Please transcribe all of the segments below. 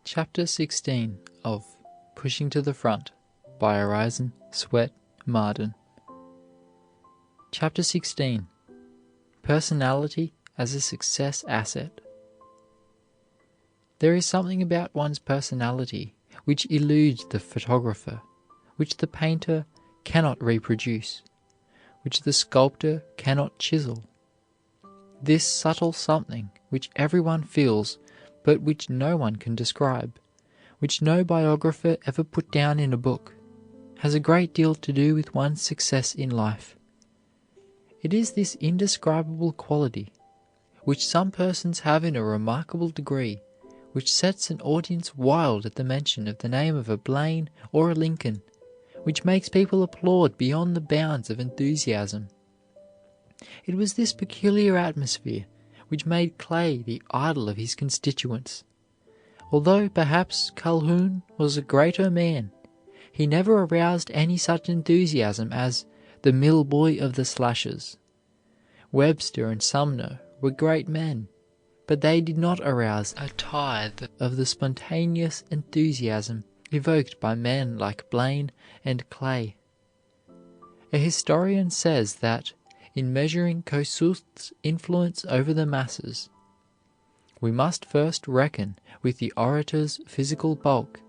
Chapter 16 of Pushing to the Front by Orison Swett Marden. Chapter 16. Personality as a Success Asset. There is something about one's personality which eludes the photographer, which the painter cannot reproduce, which the sculptor cannot chisel. This subtle something which everyone feels but which no one can describe, which no biographer ever put down in a book, has a great deal to do with one's success in life. It is this indescribable quality, which some persons have in a remarkable degree, which sets an audience wild at the mention of the name of a Blaine or a Lincoln, which makes people applaud beyond the bounds of enthusiasm. It was this peculiar atmosphere which made Clay the idol of his constituents. Although perhaps Calhoun was a greater man, he never aroused any such enthusiasm as the mill boy of the slashes. Webster and Sumner were great men, but they did not arouse a tithe of the spontaneous enthusiasm evoked by men like Blaine and Clay. A historian says that, in measuring Kossuth's influence over the masses, we must first reckon with the orator's physical bulk,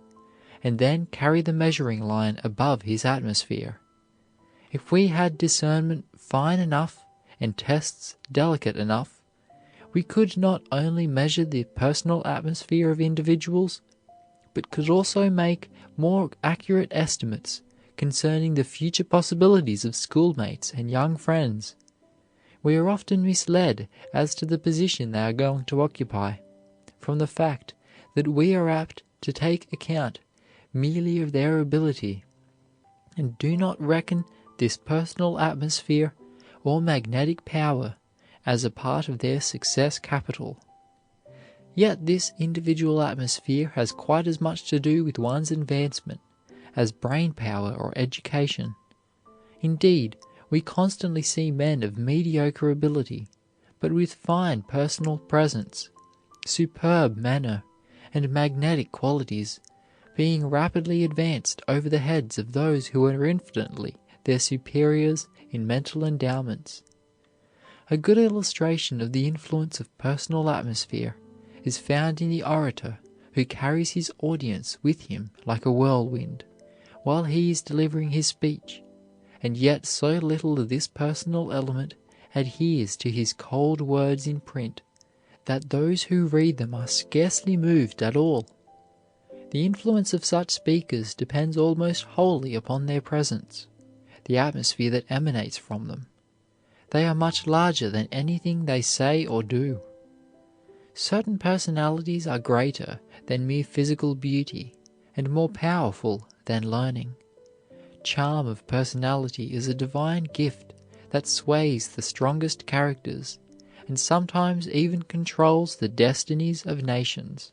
and then carry the measuring line above his atmosphere. If we had discernment fine enough and tests delicate enough, we could not only measure the personal atmosphere of individuals, but could also make more accurate estimates concerning the future possibilities of schoolmates and young friends. We are often misled as to the position they are going to occupy, from the fact that we are apt to take account merely of their ability, and do not reckon this personal atmosphere or magnetic power as a part of their success capital. Yet this individual atmosphere has quite as much to do with one's advancement as brain power or education. Indeed, we constantly see men of mediocre ability, but with fine personal presence, superb manner, and magnetic qualities, being rapidly advanced over the heads of those who are infinitely their superiors in mental endowments. A good illustration of the influence of personal atmosphere is found in the orator who carries his audience with him like a whirlwind, while he is delivering his speech, and yet so little of this personal element adheres to his cold words in print that those who read them are scarcely moved at all. The influence of such speakers depends almost wholly upon their presence, the atmosphere that emanates from them. They are much larger than anything they say or do. Certain personalities are greater than mere physical beauty and more powerful than learning. Charm of personality is a divine gift that sways the strongest characters and sometimes even controls the destinies of nations.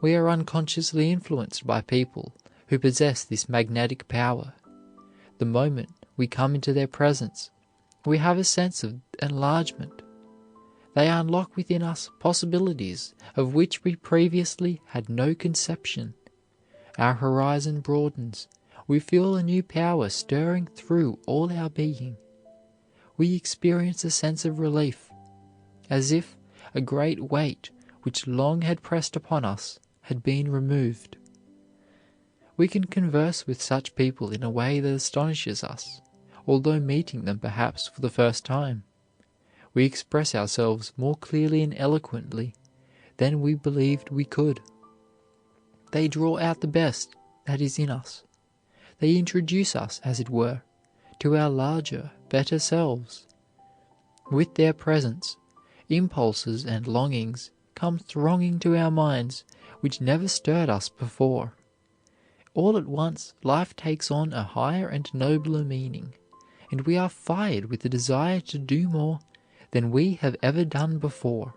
We are unconsciously influenced by people who possess this magnetic power. The moment we come into their presence, we have a sense of enlargement. They unlock within us possibilities of which we previously had no conception. Our horizon broadens. We feel a new power stirring through all our being. We experience a sense of relief, as if a great weight which long had pressed upon us had been removed. We can converse with such people in a way that astonishes us, although meeting them perhaps for the first time. We express ourselves more clearly and eloquently than we believed we could. They draw out the best that is in us. They introduce us, as it were, to our larger, better selves. With their presence, impulses and longings come thronging to our minds which never stirred us before. All at once, life takes on a higher and nobler meaning, and we are fired with the desire to do more than we have ever done before,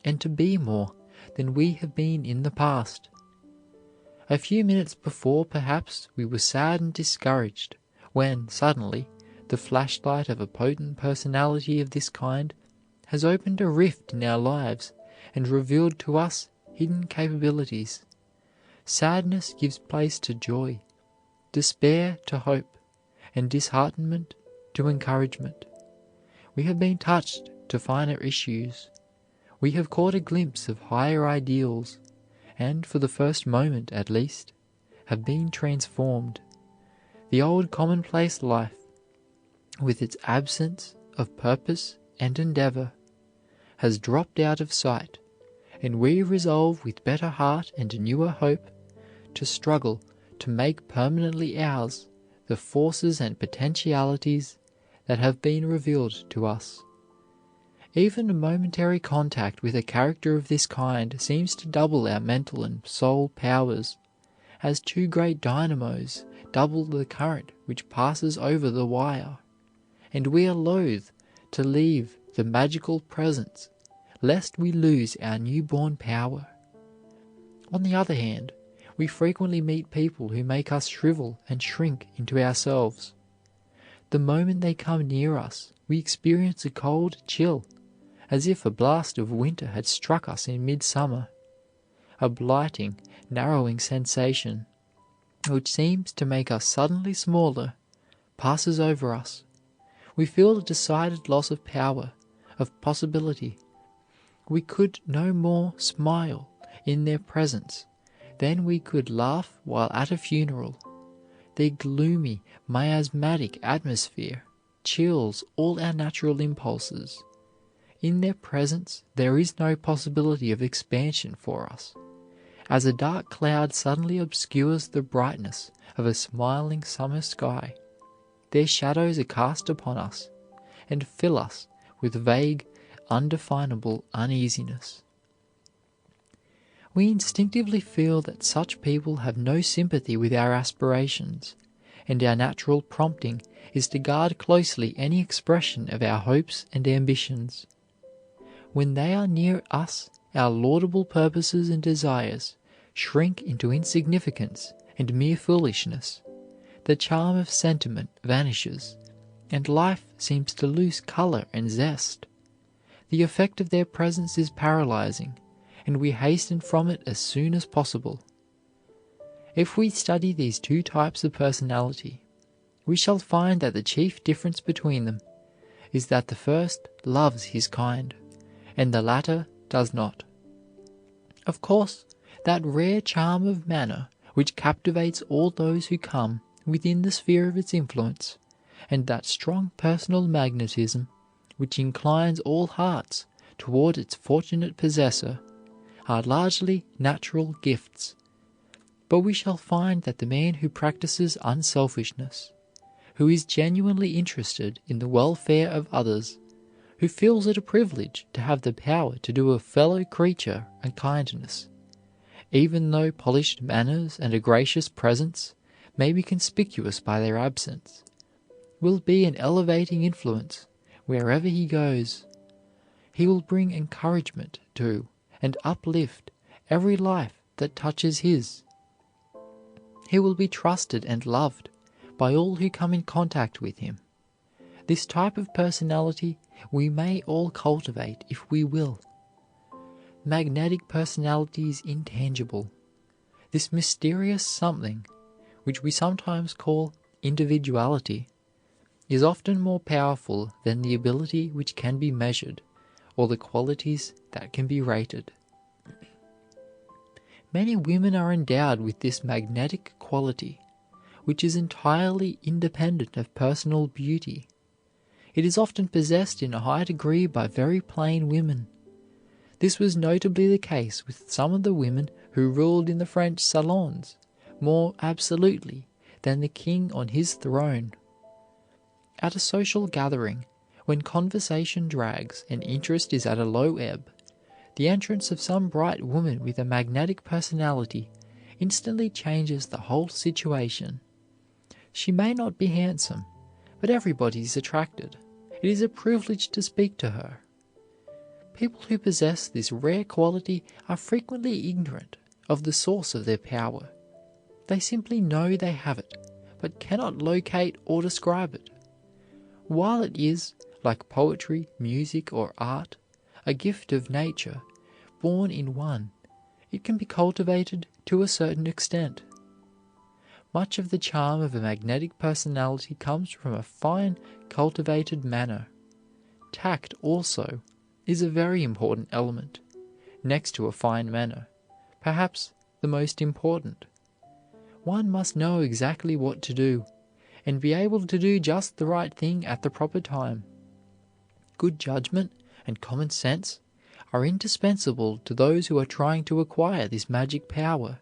and to be more than we have been in the past. A few minutes before, perhaps, we were sad and discouraged, when, suddenly, the flashlight of a potent personality of this kind has opened a rift in our lives and revealed to us hidden capabilities. Sadness gives place to joy, despair to hope, and disheartenment to encouragement. We have been touched to finer issues. We have caught a glimpse of higher ideals, and for the first moment at least, have been transformed. The old commonplace life, with its absence of purpose and endeavor, has dropped out of sight, and we resolve with better heart and newer hope to struggle to make permanently ours the forces and potentialities that have been revealed to us. Even a momentary contact with a character of this kind seems to double our mental and soul powers, as two great dynamos double the current which passes over the wire, and we are loath to leave the magical presence lest we lose our newborn power. On the other hand, we frequently meet people who make us shrivel and shrink into ourselves. The moment they come near us, we experience a cold chill, as if a blast of winter had struck us in midsummer. A blighting, narrowing sensation, which seems to make us suddenly smaller, passes over us. We feel a decided loss of power, of possibility. We could no more smile in their presence than we could laugh while at a funeral. Their gloomy, miasmatic atmosphere chills all our natural impulses. In their presence there is no possibility of expansion for us. As a dark cloud suddenly obscures the brightness of a smiling summer sky, their shadows are cast upon us and fill us with vague, undefinable uneasiness. We instinctively feel that such people have no sympathy with our aspirations, and our natural prompting is to guard closely any expression of our hopes and ambitions. When they are near us, our laudable purposes and desires shrink into insignificance and mere foolishness. The charm of sentiment vanishes, and life seems to lose color and zest. The effect of their presence is paralyzing, and we hasten from it as soon as possible. If we study these two types of personality, we shall find that the chief difference between them is that the first loves his kind, and the latter does not. Of course, that rare charm of manner which captivates all those who come within the sphere of its influence, and that strong personal magnetism which inclines all hearts toward its fortunate possessor, are largely natural gifts. But we shall find that the man who practices unselfishness, who is genuinely interested in the welfare of others, who feels it a privilege to have the power to do a fellow creature a kindness, even though polished manners and a gracious presence may be conspicuous by their absence, will be an elevating influence wherever he goes. He will bring encouragement to and uplift every life that touches his. He will be trusted and loved by all who come in contact with him. This type of personality we may all cultivate if we will. Magnetic personality is intangible. This mysterious something, which we sometimes call individuality, is often more powerful than the ability which can be measured or the qualities that can be rated. Many women are endowed with this magnetic quality, which is entirely independent of personal beauty. It is often possessed in a high degree by very plain women. This was notably the case with some of the women who ruled in the French salons more absolutely than the king on his throne. At a social gathering, when conversation drags and interest is at a low ebb, the entrance of some bright woman with a magnetic personality instantly changes the whole situation. She may not be handsome, but everybody is attracted. It is a privilege to speak to her. People who possess this rare quality are frequently ignorant of the source of their power. They simply know they have it, but cannot locate or describe it. While it is, like poetry, music, or art, a gift of nature, born in one, it can be cultivated to a certain extent. Much of the charm of a magnetic personality comes from a fine, cultivated manner. Tact, also, is a very important element, next to a fine manner, perhaps the most important. One must know exactly what to do, and be able to do just the right thing at the proper time. Good judgment and common sense are indispensable to those who are trying to acquire this magic power.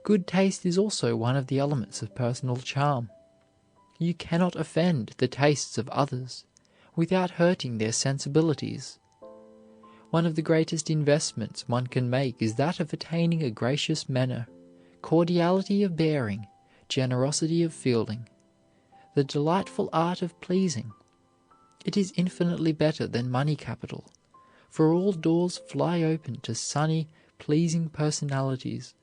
Good taste is also one of the elements of personal charm. You cannot offend the tastes of others without hurting their sensibilities. One of the greatest investments one can make is that of attaining a gracious manner, cordiality of bearing, generosity of feeling, the delightful art of pleasing. It is infinitely better than money capital, for all doors fly open to sunny, pleasing personalities.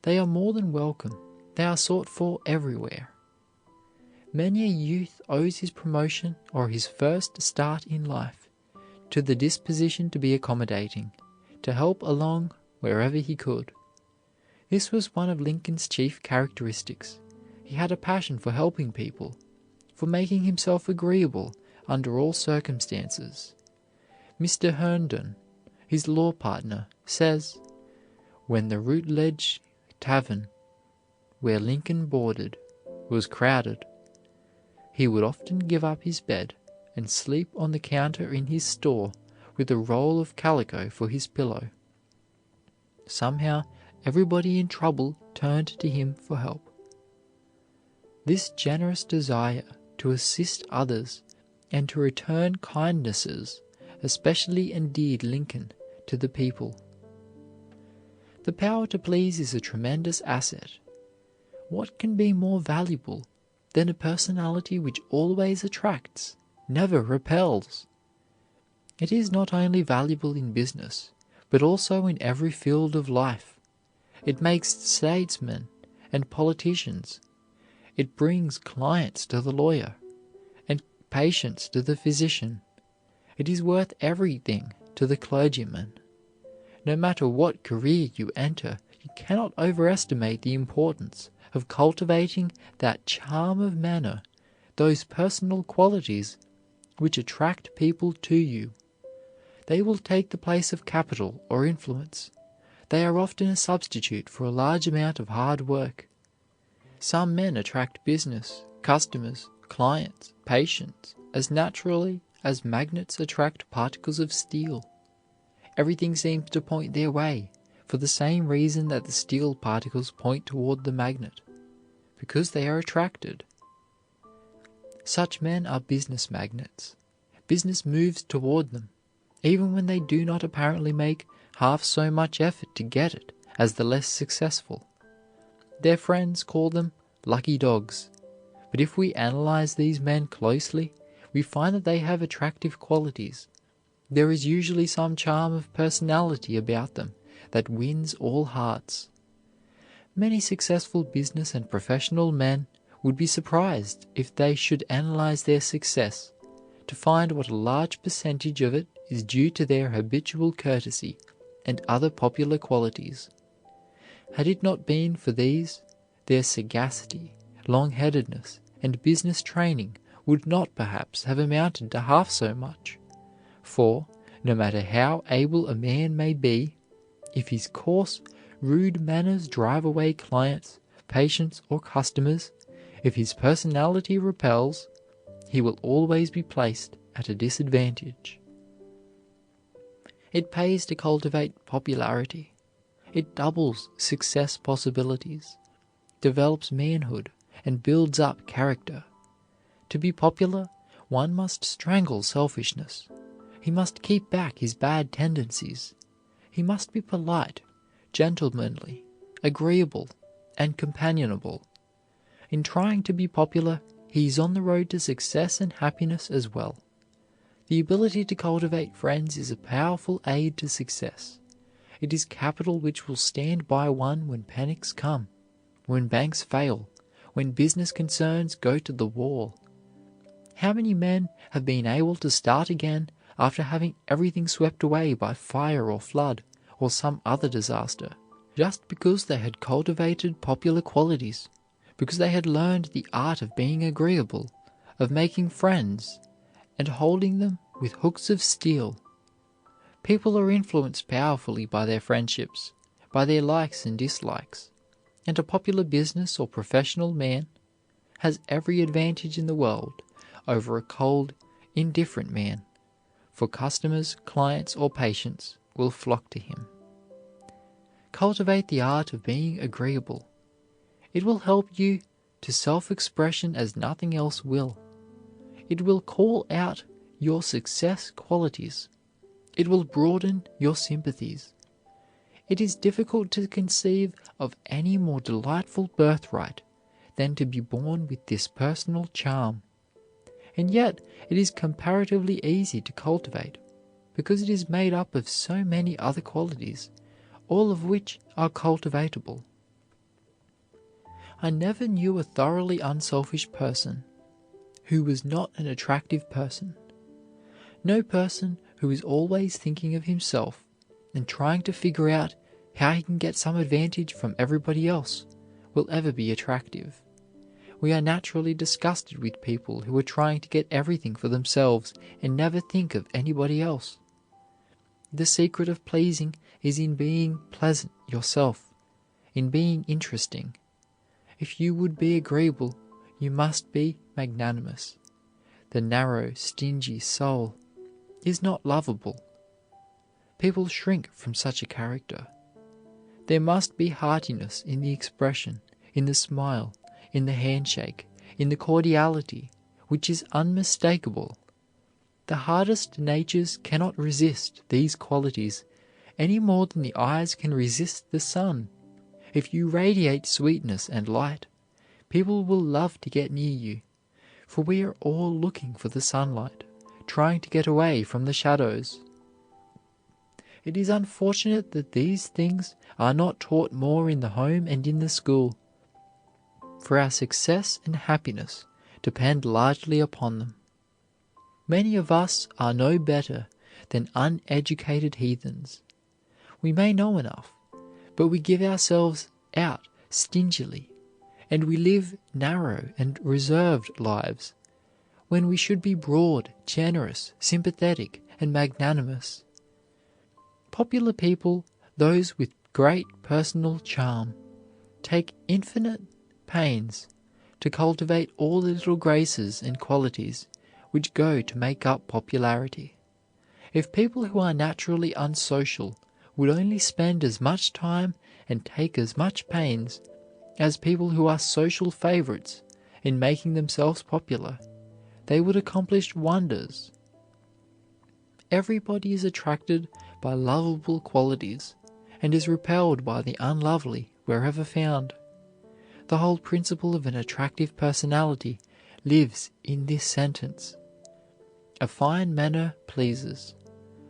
They are more than welcome. They are sought for everywhere. Many a youth owes his promotion or his first start in life to the disposition to be accommodating, to help along wherever he could. This was one of Lincoln's chief characteristics. He had a passion for helping people, for making himself agreeable under all circumstances. Mr. Herndon, his law partner, says, "When the Routledge Tavern, where Lincoln boarded, was crowded, he would often give up his bed and sleep on the counter in his store with a roll of calico for his pillow. Somehow everybody in trouble turned to him for help." This generous desire to assist others and to return kindnesses especially endeared Lincoln to the people. The power to please is a tremendous asset. What can be more valuable than a personality which always attracts, never repels? It is not only valuable in business, but also in every field of life. It makes statesmen and politicians. It brings clients to the lawyer, and patients to the physician. It is worth everything to the clergyman. No matter what career you enter, you cannot overestimate the importance of cultivating that charm of manner, those personal qualities which attract people to you. They will take the place of capital or influence. They are often a substitute for a large amount of hard work. Some men attract business, customers, clients, patients, as naturally as magnets attract particles of steel. Everything seems to point their way, for the same reason that the steel particles point toward the magnet, because they are attracted. Such men are business magnets. Business moves toward them, even when they do not apparently make half so much effort to get it as the less successful. Their friends call them lucky dogs, but if we analyze these men closely, we find that they have attractive qualities. There is usually some charm of personality about them that wins all hearts. Many successful business and professional men would be surprised if they should analyze their success to find what a large percentage of it is due to their habitual courtesy and other popular qualities. Had it not been for these, their sagacity, long-headedness, and business training would not perhaps have amounted to half so much. For, no matter how able a man may be, if his coarse, rude manners drive away clients, patients, or customers, if his personality repels, he will always be placed at a disadvantage. It pays to cultivate popularity. It doubles success possibilities, develops manhood, and builds up character. To be popular, one must strangle selfishness. He must keep back his bad tendencies. He must be polite, gentlemanly, agreeable, and companionable. In trying to be popular, he is on the road to success and happiness as well. The ability to cultivate friends is a powerful aid to success. It is capital which will stand by one when panics come, when banks fail, when business concerns go to the wall. How many men have been able to start again after having everything swept away by fire or flood, or some other disaster, just because they had cultivated popular qualities, because they had learned the art of being agreeable, of making friends, and holding them with hooks of steel. People are influenced powerfully by their friendships, by their likes and dislikes, and a popular business or professional man has every advantage in the world over a cold, indifferent man, for customers, clients, or patients will flock to him. Cultivate the art of being agreeable. It will help you to self-expression as nothing else will. It will call out your success qualities. It will broaden your sympathies. It is difficult to conceive of any more delightful birthright than to be born with this personal charm. And yet it is comparatively easy to cultivate, because it is made up of so many other qualities, all of which are cultivatable. I never knew a thoroughly unselfish person who was not an attractive person. No person who is always thinking of himself and trying to figure out how he can get some advantage from everybody else will ever be attractive. We are naturally disgusted with people who are trying to get everything for themselves and never think of anybody else. The secret of pleasing is in being pleasant yourself, in being interesting. If you would be agreeable, you must be magnanimous. The narrow, stingy soul is not lovable. People shrink from such a character. There must be heartiness in the expression, in the smile, in the handshake, in the cordiality, which is unmistakable. The hardest natures cannot resist these qualities any more than the eyes can resist the sun. If you radiate sweetness and light, people will love to get near you, for we are all looking for the sunlight, trying to get away from the shadows. It is unfortunate that these things are not taught more in the home and in the school, for our success and happiness depend largely upon them. Many of us are no better than uneducated heathens. We may know enough, but we give ourselves out stingily, and we live narrow and reserved lives, when we should be broad, generous, sympathetic, and magnanimous. Popular people, those with great personal charm, take infinite pains to cultivate all the little graces and qualities which go to make up popularity. If people who are naturally unsocial would only spend as much time and take as much pains as people who are social favorites in making themselves popular, they would accomplish wonders. Everybody is attracted by lovable qualities and is repelled by the unlovely wherever found. The whole principle of an attractive personality lives in this sentence: a fine manner pleases,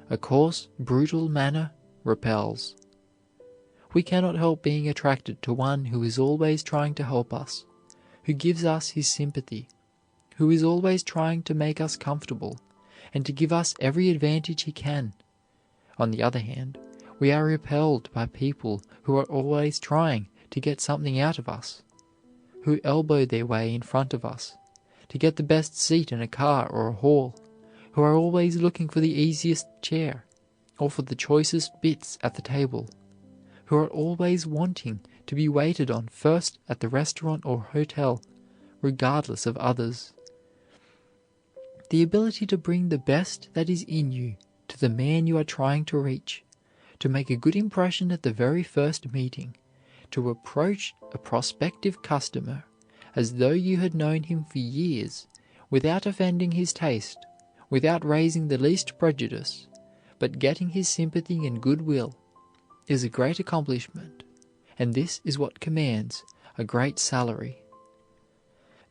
a coarse, brutal manner repels. We cannot help being attracted to one who is always trying to help us, who gives us his sympathy, who is always trying to make us comfortable and to give us every advantage he can. On the other hand, we are repelled by people who are always trying to get something out of us, who elbow their way in front of us to get the best seat in a car or a hall, who are always looking for the easiest chair or for the choicest bits at the table, who are always wanting to be waited on first at the restaurant or hotel, regardless of others. The ability to bring the best that is in you to the man you are trying to reach, to make a good impression at the very first meeting, to approach a prospective customer as though you had known him for years, without offending his taste, without raising the least prejudice, but getting his sympathy and goodwill, is a great accomplishment, and this is what commands a great salary.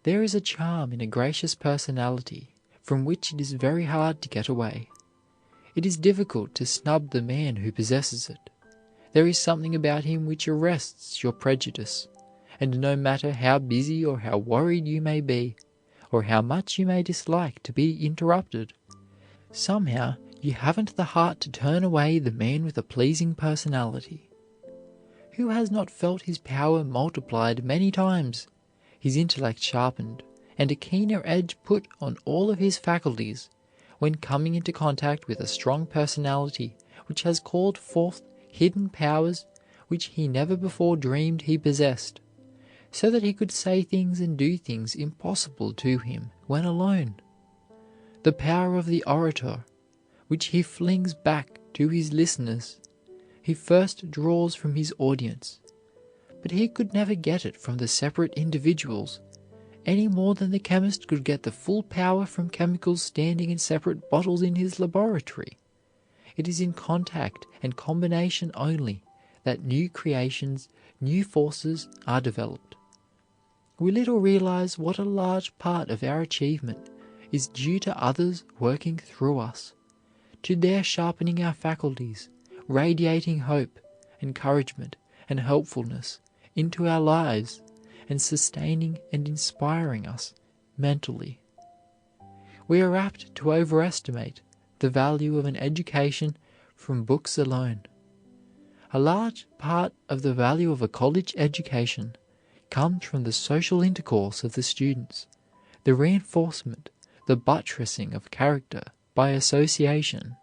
There is a charm in a gracious personality from which it is very hard to get away. It is difficult to snub the man who possesses it. There is something about him which arrests your prejudice, and no matter how busy or how worried you may be, or how much you may dislike to be interrupted, somehow You haven't the heart to turn away the man with a pleasing personality. Who has not felt his power multiplied many times, his intellect sharpened, and a keener edge put on all of his faculties when coming into contact with a strong personality which has called forth hidden powers which he never before dreamed he possessed, so that he could say things and do things impossible to him when alone? The power of the orator, which he flings back to his listeners, he first draws from his audience, but he could never get it from the separate individuals, any more than the chemist could get the full power from chemicals standing in separate bottles in his laboratory. It is in contact and combination only that new creations, new forces are developed. We little realize what a large part of our achievement is due to others working through us, to their sharpening our faculties, radiating hope, encouragement, and helpfulness into our lives, and sustaining and inspiring us mentally. We are apt to overestimate the value of an education from books alone. A large part of the value of a college education comes from the social intercourse of the students, the reinforcement, the buttressing of character by association.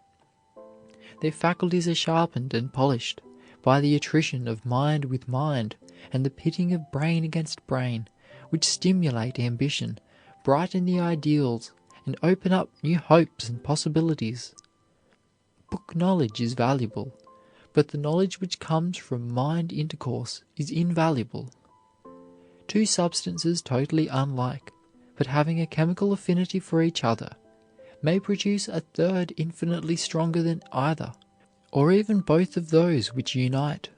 Their faculties are sharpened and polished by the attrition of mind with mind and the pitting of brain against brain, which stimulate ambition, brighten the ideals, and open up new hopes and possibilities. Book knowledge is valuable, but the knowledge which comes from mind intercourse is invaluable. Two substances totally unlike, but having a chemical affinity for each other, may produce a third infinitely stronger than either, or even both of those which unite.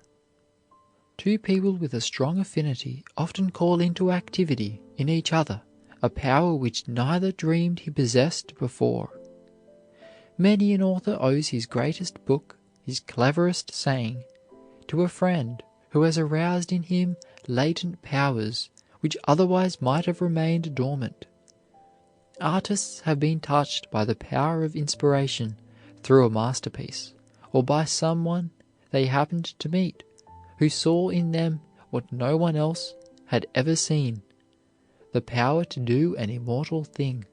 Two people with a strong affinity often call into activity in each other a power which neither dreamed he possessed before. Many an author owes his greatest book, his cleverest saying, to a friend who has aroused in him latent powers which otherwise might have remained dormant. Artists have been touched by the power of inspiration through a masterpiece, or by someone they happened to meet who saw in them what no one else had ever seen, the power to do an immortal thing.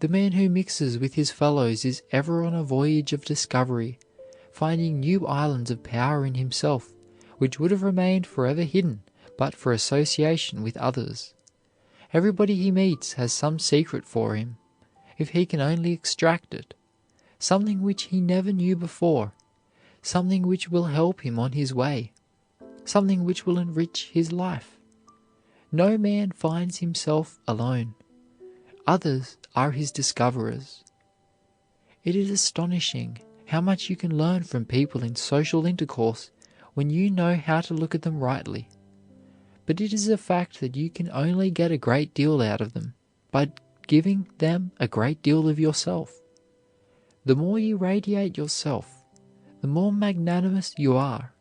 The man who mixes with his fellows is ever on a voyage of discovery, finding new islands of power in himself, which would have remained forever hidden but for association with others. Everybody he meets has some secret for him, if he can only extract it, something which he never knew before, something which will help him on his way, something which will enrich his life. No man finds himself alone. Others are his discoverers. It is astonishing how much you can learn from people in social intercourse when you know how to look at them rightly. But it is a fact that you can only get a great deal out of them by giving them a great deal of yourself. The more you radiate yourself, the more magnanimous you are,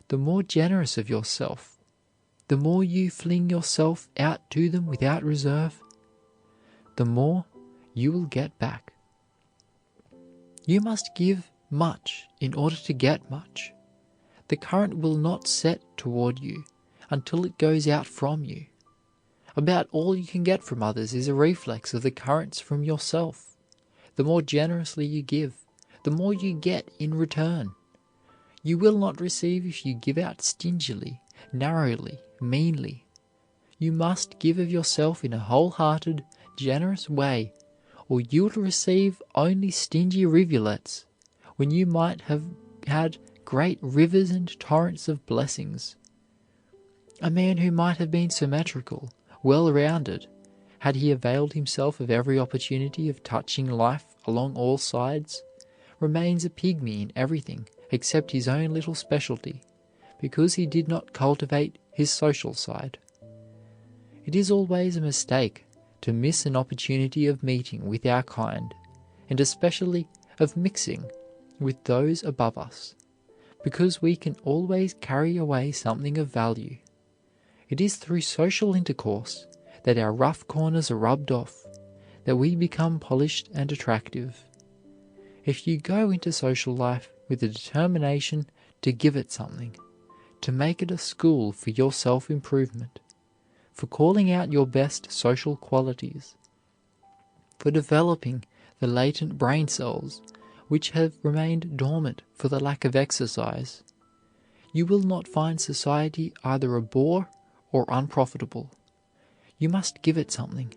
the more generous of yourself, the more you fling yourself out to them without reserve, the more you will get back. You must give much in order to get much. The current will not set toward you until it goes out from you. About all you can get from others is a reflex of the currents from yourself. The more generously you give, the more you get in return. You will not receive if you give out stingily, narrowly, meanly. You must give of yourself in a wholehearted, generous way, or you will receive only stingy rivulets when you might have had great rivers and torrents of blessings. A man who might have been symmetrical, well-rounded, had he availed himself of every opportunity of touching life along all sides, remains a pygmy in everything except his own little specialty, because he did not cultivate his social side. It is always a mistake to miss an opportunity of meeting with our kind, and especially of mixing with those above us, because we can always carry away something of value. It is through social intercourse that our rough corners are rubbed off, that we become polished and attractive. If you go into social life with a determination to give it something, to make it a school for your self-improvement, for calling out your best social qualities, for developing the latent brain cells which have remained dormant for the lack of exercise, you will not find society either a bore or unprofitable. You must give it something,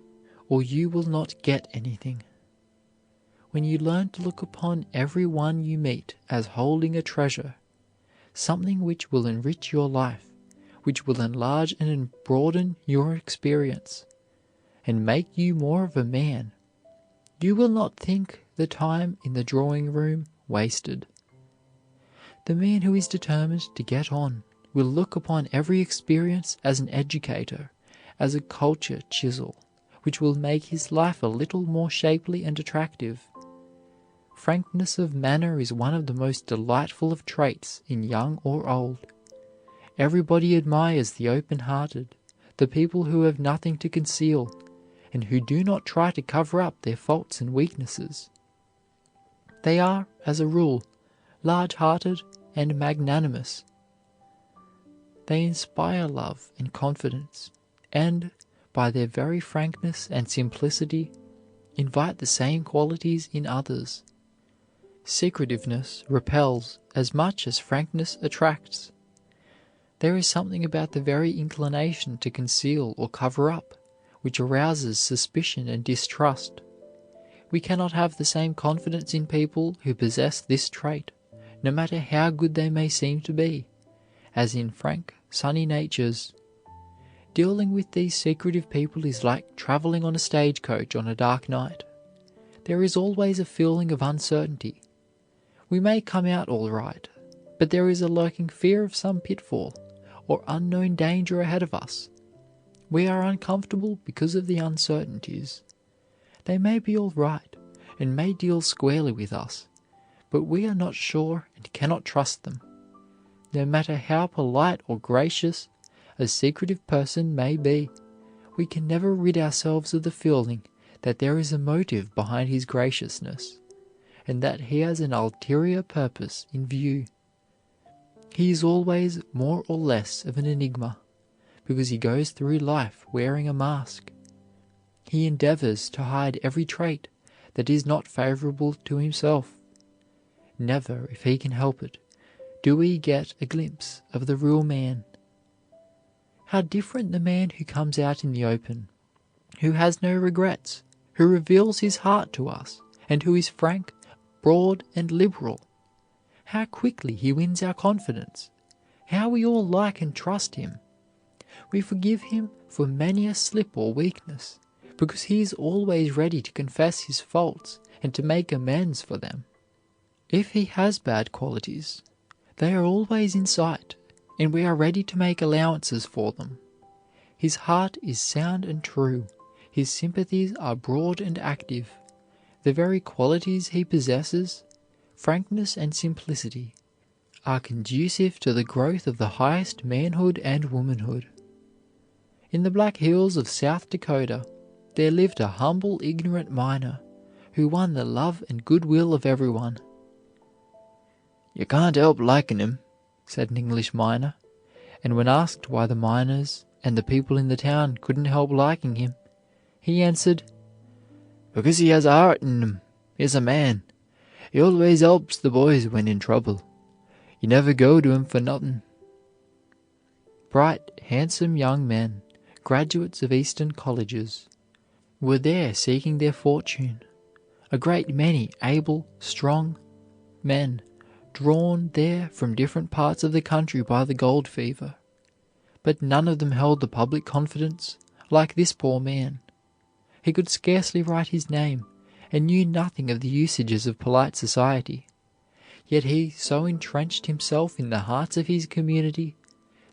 or you will not get anything. When you learn to look upon every one you meet as holding a treasure, something which will enrich your life, which will enlarge and broaden your experience, and make you more of a man, you will not think the time in the drawing room wasted. The man who is determined to get on will look upon every experience as an educator, as a culture chisel, which will make his life a little more shapely and attractive. Frankness of manner is one of the most delightful of traits in young or old. Everybody admires the open-hearted, the people who have nothing to conceal, and who do not try to cover up their faults and weaknesses. They are, as a rule, large-hearted and magnanimous. They inspire love and confidence, and, by their very frankness and simplicity, invite the same qualities in others. Secretiveness repels as much as frankness attracts. There is something about the very inclination to conceal or cover up which arouses suspicion and distrust. We cannot have the same confidence in people who possess this trait, no matter how good they may seem to be, as in frank, sunny natures. Dealing with these secretive people is like traveling on a stagecoach on a dark night. There is always a feeling of uncertainty. We may come out all right, but there is a lurking fear of some pitfall or unknown danger ahead of us. We are uncomfortable because of the uncertainties. They may be all right and may deal squarely with us, but we are not sure and cannot trust them. No matter how polite or gracious a secretive person may be, we can never rid ourselves of the feeling that there is a motive behind his graciousness, and that he has an ulterior purpose in view. He is always more or less of an enigma, because he goes through life wearing a mask. He endeavors to hide every trait that is not favorable to himself. Never, if he can help it, do we get a glimpse of the real man. How different the man who comes out in the open, who has no regrets, who reveals his heart to us, and who is frank, broad, and liberal. How quickly he wins our confidence. How we all like and trust him. We forgive him for many a slip or weakness, because he is always ready to confess his faults and to make amends for them. If he has bad qualities, they are always in sight, and we are ready to make allowances for them. His heart is sound and true. His sympathies are broad and active. The very qualities he possesses, frankness and simplicity, are conducive to the growth of the highest manhood and womanhood. In the Black Hills of South Dakota, there lived a humble, ignorant miner who won the love and goodwill of everyone. "You can't help liking him," said an English miner, and when asked why the miners and the people in the town couldn't help liking him, he answered, "Because he has a heart in him. He's a man. He always helps the boys when in trouble. You never go to him for nothing." Bright, handsome young men, graduates of Eastern colleges, were there seeking their fortune. A great many able, strong men, drawn there from different parts of the country by the gold fever. But none of them held the public confidence like this poor man. He could scarcely write his name, and knew nothing of the usages of polite society. Yet he so entrenched himself in the hearts of his community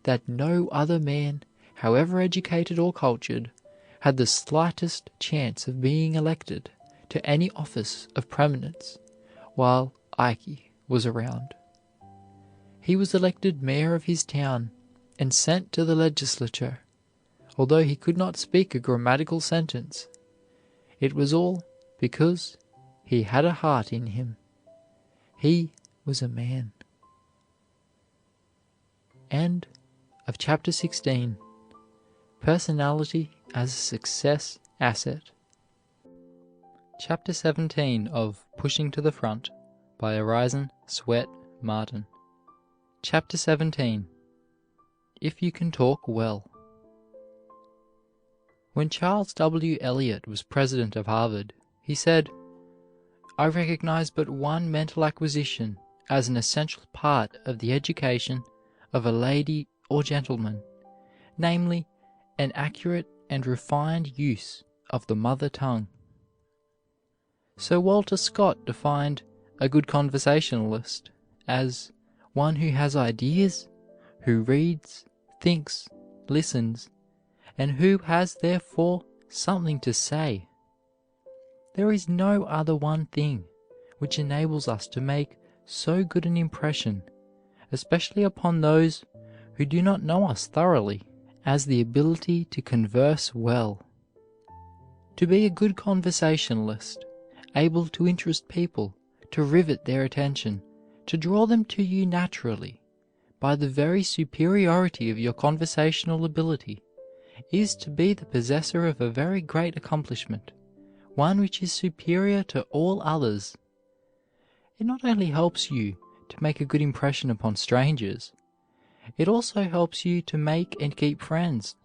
that no other man, however educated or cultured, had the slightest chance of being elected to any office of prominence while Ike was around. He was elected mayor of his town and sent to the legislature, although he could not speak a grammatical sentence. It was all because he had a heart in him. He was a man. End of Chapter 16. Personality as a Success Asset. Chapter 17 of Pushing to the Front by Orison Swett Marden. Chapter 17. If you can talk well. When Charles W. Eliot was president of Harvard, he said, "I recognize but one mental acquisition as an essential part of the education of a lady or gentleman, namely, an accurate and refined use of the mother tongue." Sir Walter Scott defined a good conversationalist as one who has ideas, who reads, thinks, listens, and who has therefore something to say. There is no other one thing which enables us to make so good an impression, especially upon those who do not know us thoroughly, as the ability to converse well. To be a good conversationalist, able to interest people, to rivet their attention, to draw them to you naturally, by the very superiority of your conversational ability, is to be the possessor of a very great accomplishment, one which is superior to all others. It not only helps you to make a good impression upon strangers, it also helps you to make and keep friends.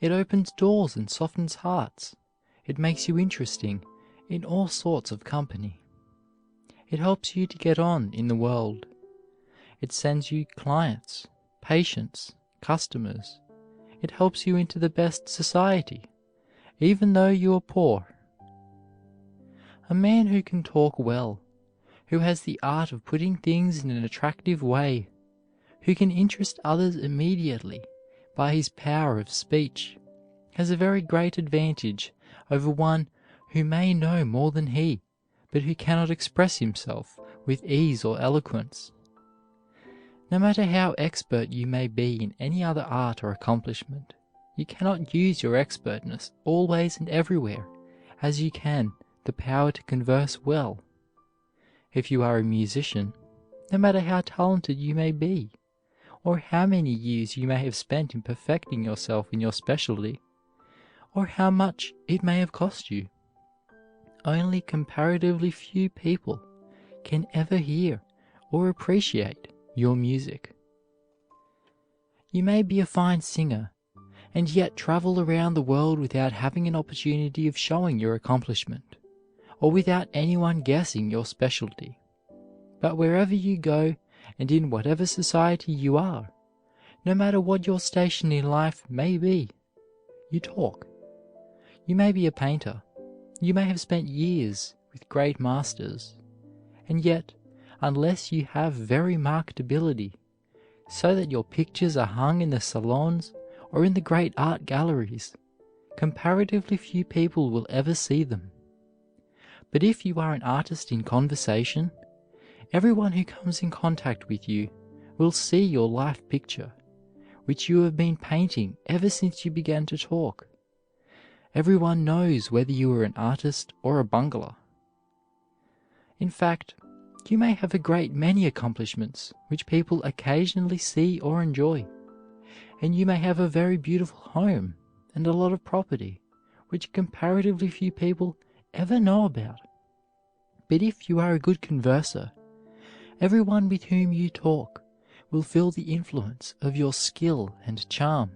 It opens doors and softens hearts. It makes you interesting in all sorts of company. It helps you to get on in the world. It sends you clients, patients, customers. It helps you into the best society, even though you are poor. A man who can talk well, who has the art of putting things in an attractive way, who can interest others immediately by his power of speech, has a very great advantage over one who may know more than he, but who cannot express himself with ease or eloquence. No matter how expert you may be in any other art or accomplishment, you cannot use your expertness always and everywhere as you can the power to converse well. If you are a musician, no matter how talented you may be, or how many years you may have spent in perfecting yourself in your specialty, or how much it may have cost you, only comparatively few people can ever hear or appreciate your music. You may be a fine singer, and yet travel around the world without having an opportunity of showing your accomplishment, or without anyone guessing your specialty. But wherever you go, and in whatever society you are, no matter what your station in life may be, you talk. You may be a painter, you may have spent years with great masters, and yet, unless you have very marked ability, so that your pictures are hung in the salons or in the great art galleries, comparatively few people will ever see them. But if you are an artist in conversation, everyone who comes in contact with you will see your life picture, which you have been painting ever since you began to talk. Everyone knows whether you are an artist or a bungler. In fact, you may have a great many accomplishments which people occasionally see or enjoy, and you may have a very beautiful home and a lot of property which comparatively few people ever know about. But if you are a good converser, everyone with whom you talk will feel the influence of your skill and charm.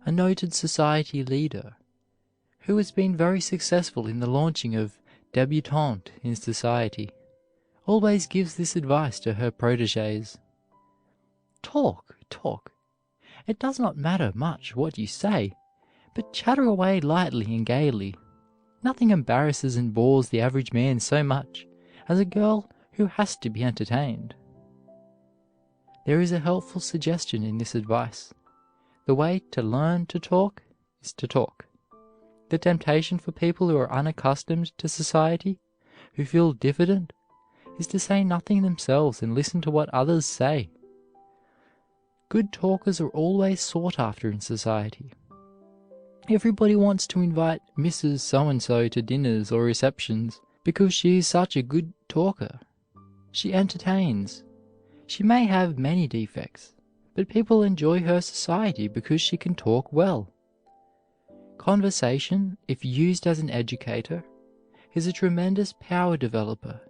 A noted society leader, who has been very successful in the launching of débutantes in society, always gives this advice to her protégés. Talk, talk. It does not matter much what you say, but chatter away lightly and gaily. Nothing embarrasses and bores the average man so much as a girl who has to be entertained. There is a helpful suggestion in this advice. The way to learn to talk is to talk. The temptation for people who are unaccustomed to society, who feel diffident, is to say nothing themselves and listen to what others say. Good talkers are always sought after in society. Everybody wants to invite Mrs. So-and-so to dinners or receptions because she is such a good talker. She entertains. She may have many defects, but people enjoy her society because she can talk well. Conversation, if used as an educator, is a tremendous power developer.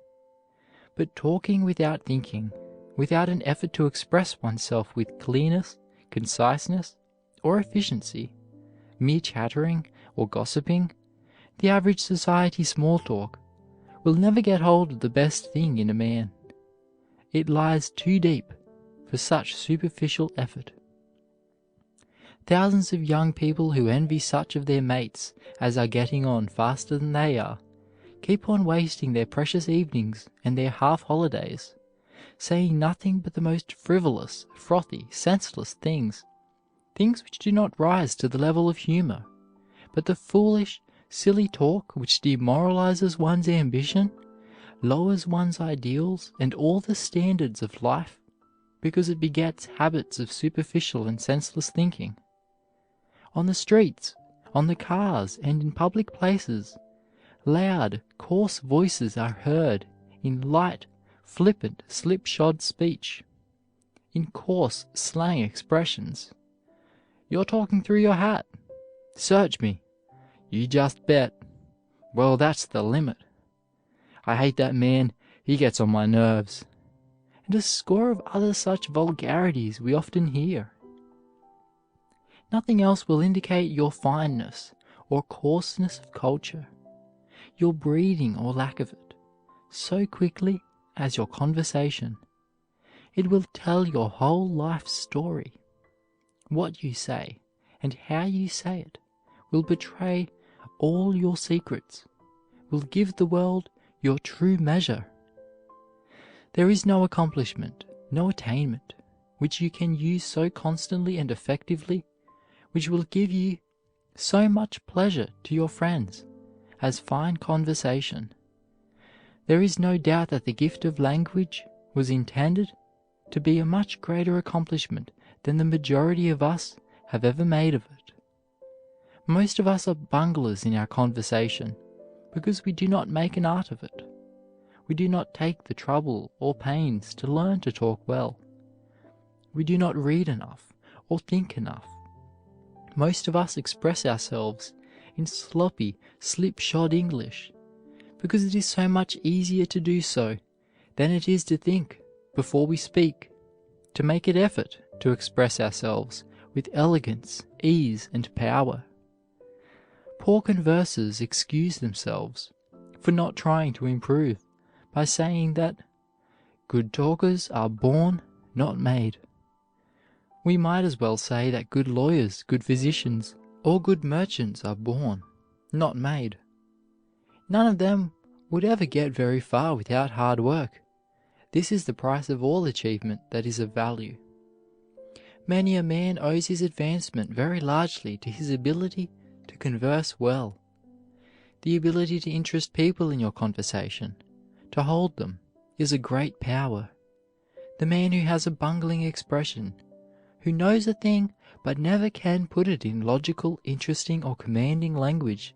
But talking without thinking, without an effort to express oneself with clearness, conciseness, or efficiency, mere chattering or gossiping, the average society small talk, will never get hold of the best thing in a man. It lies too deep for such superficial effort. Thousands of young people who envy such of their mates as are getting on faster than they are, keep on wasting their precious evenings and their half-holidays, saying nothing but the most frivolous, frothy, senseless things which do not rise to the level of humor, but the foolish, silly talk which demoralizes one's ambition, lowers one's ideals and all the standards of life, because it begets habits of superficial and senseless thinking. On the streets, on the cars, and in public places, loud, coarse voices are heard in light, flippant, slipshod speech, in coarse slang expressions. "You're talking through your hat." "Search me." "You just bet." "Well, that's the limit." "I hate that man, he gets on my nerves." And a score of other such vulgarities we often hear. Nothing else will indicate your fineness or coarseness of culture, your breeding or lack of it, so quickly as your conversation. It will tell your whole life story. What you say and how you say it will betray all your secrets, will give the world your true measure. There is no accomplishment, no attainment, which you can use so constantly and effectively, which will give you so much pleasure to your friends, as fine conversation. There is no doubt that the gift of language was intended to be a much greater accomplishment than the majority of us have ever made of it. Most of us are bunglers in our conversation because we do not make an art of it. We do not take the trouble or pains to learn to talk well. We do not read enough or think enough. Most of us express ourselves in sloppy, slipshod English because it is so much easier to do so than it is to think before we speak, to make an effort to express ourselves with elegance, ease, and power. Poor conversers excuse themselves for not trying to improve by saying that good talkers are born, not made. We might as well say that good lawyers, good physicians, or good merchants are born, not made. None of them would ever get very far without hard work. This is the price of all achievement that is of value. Many a man owes his advancement very largely to his ability to converse well. The ability to interest people in your conversation, to hold them, is a great power. The man who has a bungling expression, who knows a thing but never can put it in logical, interesting, or commanding language,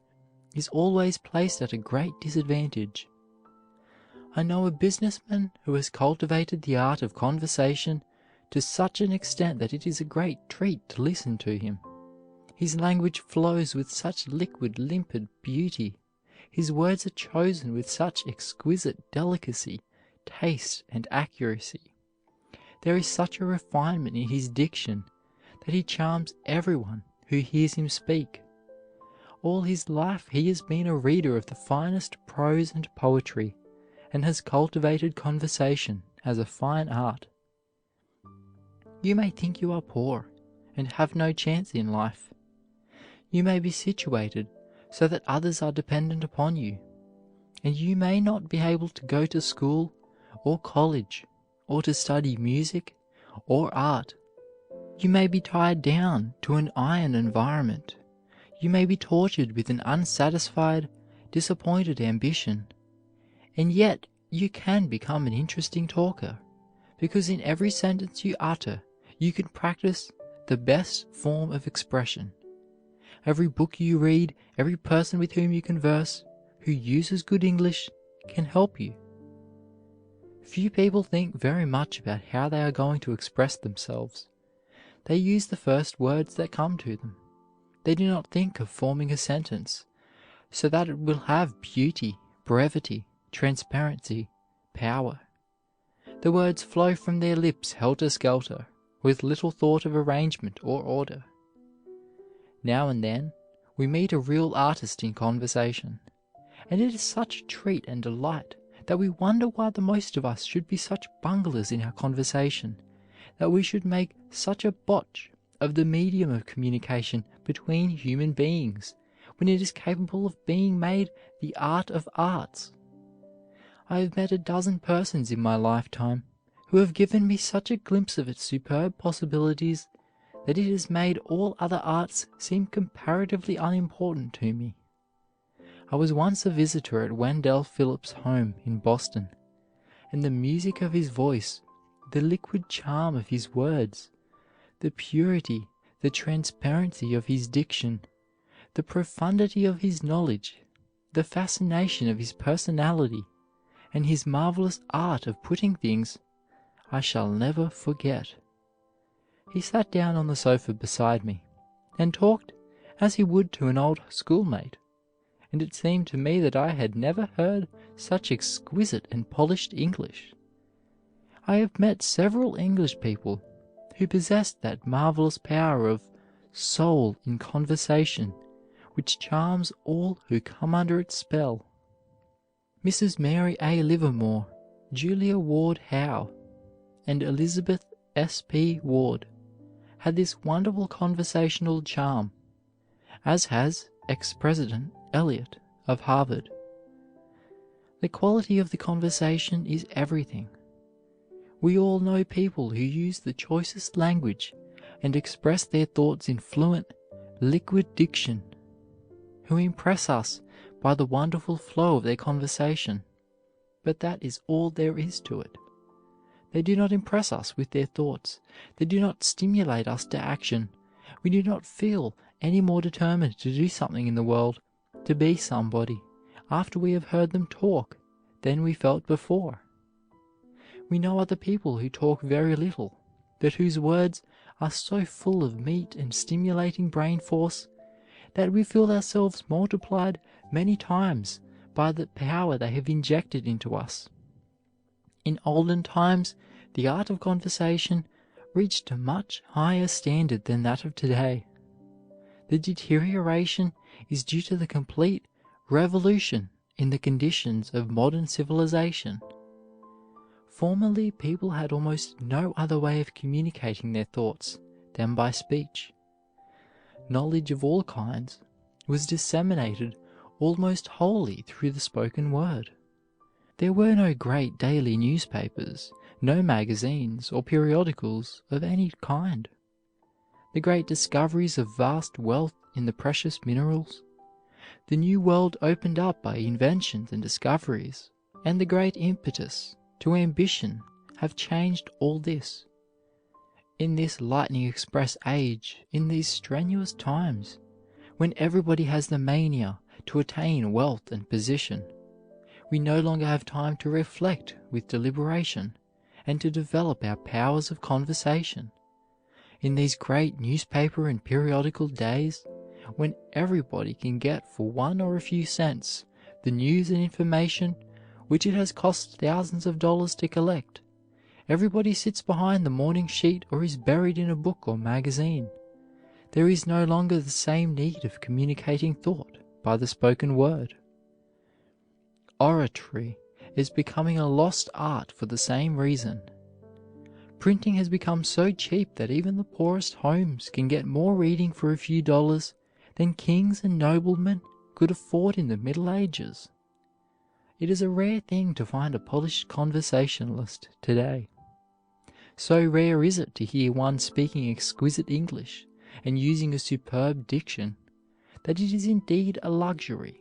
is always placed at a great disadvantage. I know a businessman who has cultivated the art of conversation to such an extent that it is a great treat to listen to him. His language flows with such liquid, limpid beauty. His words are chosen with such exquisite delicacy, taste, and accuracy. There is such a refinement in his diction that he charms everyone who hears him speak. All his life he has been a reader of the finest prose and poetry, and has cultivated conversation as a fine art. You may think you are poor and have no chance in life. You may be situated so that others are dependent upon you, and you may not be able to go to school or college or to study music or art. You may be tied down to an iron environment. You may be tortured with an unsatisfied, disappointed ambition, and yet you can become an interesting talker, because in every sentence you utter, you can practice the best form of expression. Every book you read, every person with whom you converse, who uses good English, can help you. Few people think very much about how they are going to express themselves. They use the first words that come to them. They do not think of forming a sentence so that it will have beauty, brevity, transparency, power. The words flow from their lips helter-skelter, with little thought of arrangement or order. Now and then we meet a real artist in conversation, and it is such a treat and delight that we wonder why the most of us should be such bunglers in our conversation, that we should make such a botch of the medium of communication between human beings, when it is capable of being made the art of arts. I have met a dozen persons in my lifetime who have given me such a glimpse of its superb possibilities that it has made all other arts seem comparatively unimportant to me. I was once a visitor at Wendell Phillips' home in Boston, and the music of his voice, the liquid charm of his words, the purity, the transparency of his diction, the profundity of his knowledge, the fascination of his personality, and his marvelous art of putting things, I shall never forget. He sat down on the sofa beside me, and talked as he would to an old schoolmate, and it seemed to me that I had never heard such exquisite and polished English. I have met several English people who possessed that marvelous power of soul in conversation which charms all who come under its spell. Mrs. Mary A. Livermore, Julia Ward Howe, and Elizabeth S. P. Ward had this wonderful conversational charm, as has ex-President Eliot of Harvard. The quality of the conversation is everything. We all know people who use the choicest language and express their thoughts in fluent, liquid diction, who impress us by the wonderful flow of their conversation, but that is all there is to it. They do not impress us with their thoughts. They do not stimulate us to action. We do not feel any more determined to do something in the world, to be somebody, after we have heard them talk, than we felt before. We know other people who talk very little, but whose words are so full of meat and stimulating brain force that we feel ourselves multiplied many times by the power they have injected into us. In olden times, the art of conversation reached a much higher standard than that of today. The deterioration is due to the complete revolution in the conditions of modern civilization. Formerly, people had almost no other way of communicating their thoughts than by speech. Knowledge of all kinds was disseminated almost wholly through the spoken word. There were no great daily newspapers, no magazines or periodicals of any kind. The great discoveries of vast wealth in the precious minerals, the new world opened up by inventions and discoveries, and the great impetus to ambition have changed all this. In this lightning express age, in these strenuous times, when everybody has the mania to attain wealth and position, we no longer have time to reflect with deliberation and to develop our powers of conversation. In these great newspaper and periodical days, when everybody can get for one or a few cents the news and information which it has cost thousands of dollars to collect, everybody sits behind the morning sheet or is buried in a book or magazine. There is no longer the same need of communicating thought by the spoken word. Oratory is becoming a lost art for the same reason. Printing has become so cheap that even the poorest homes can get more reading for a few dollars than kings and noblemen could afford in the Middle Ages. It is a rare thing to find a polished conversationalist today. So rare is it to hear one speaking exquisite English and using a superb diction that it is indeed a luxury.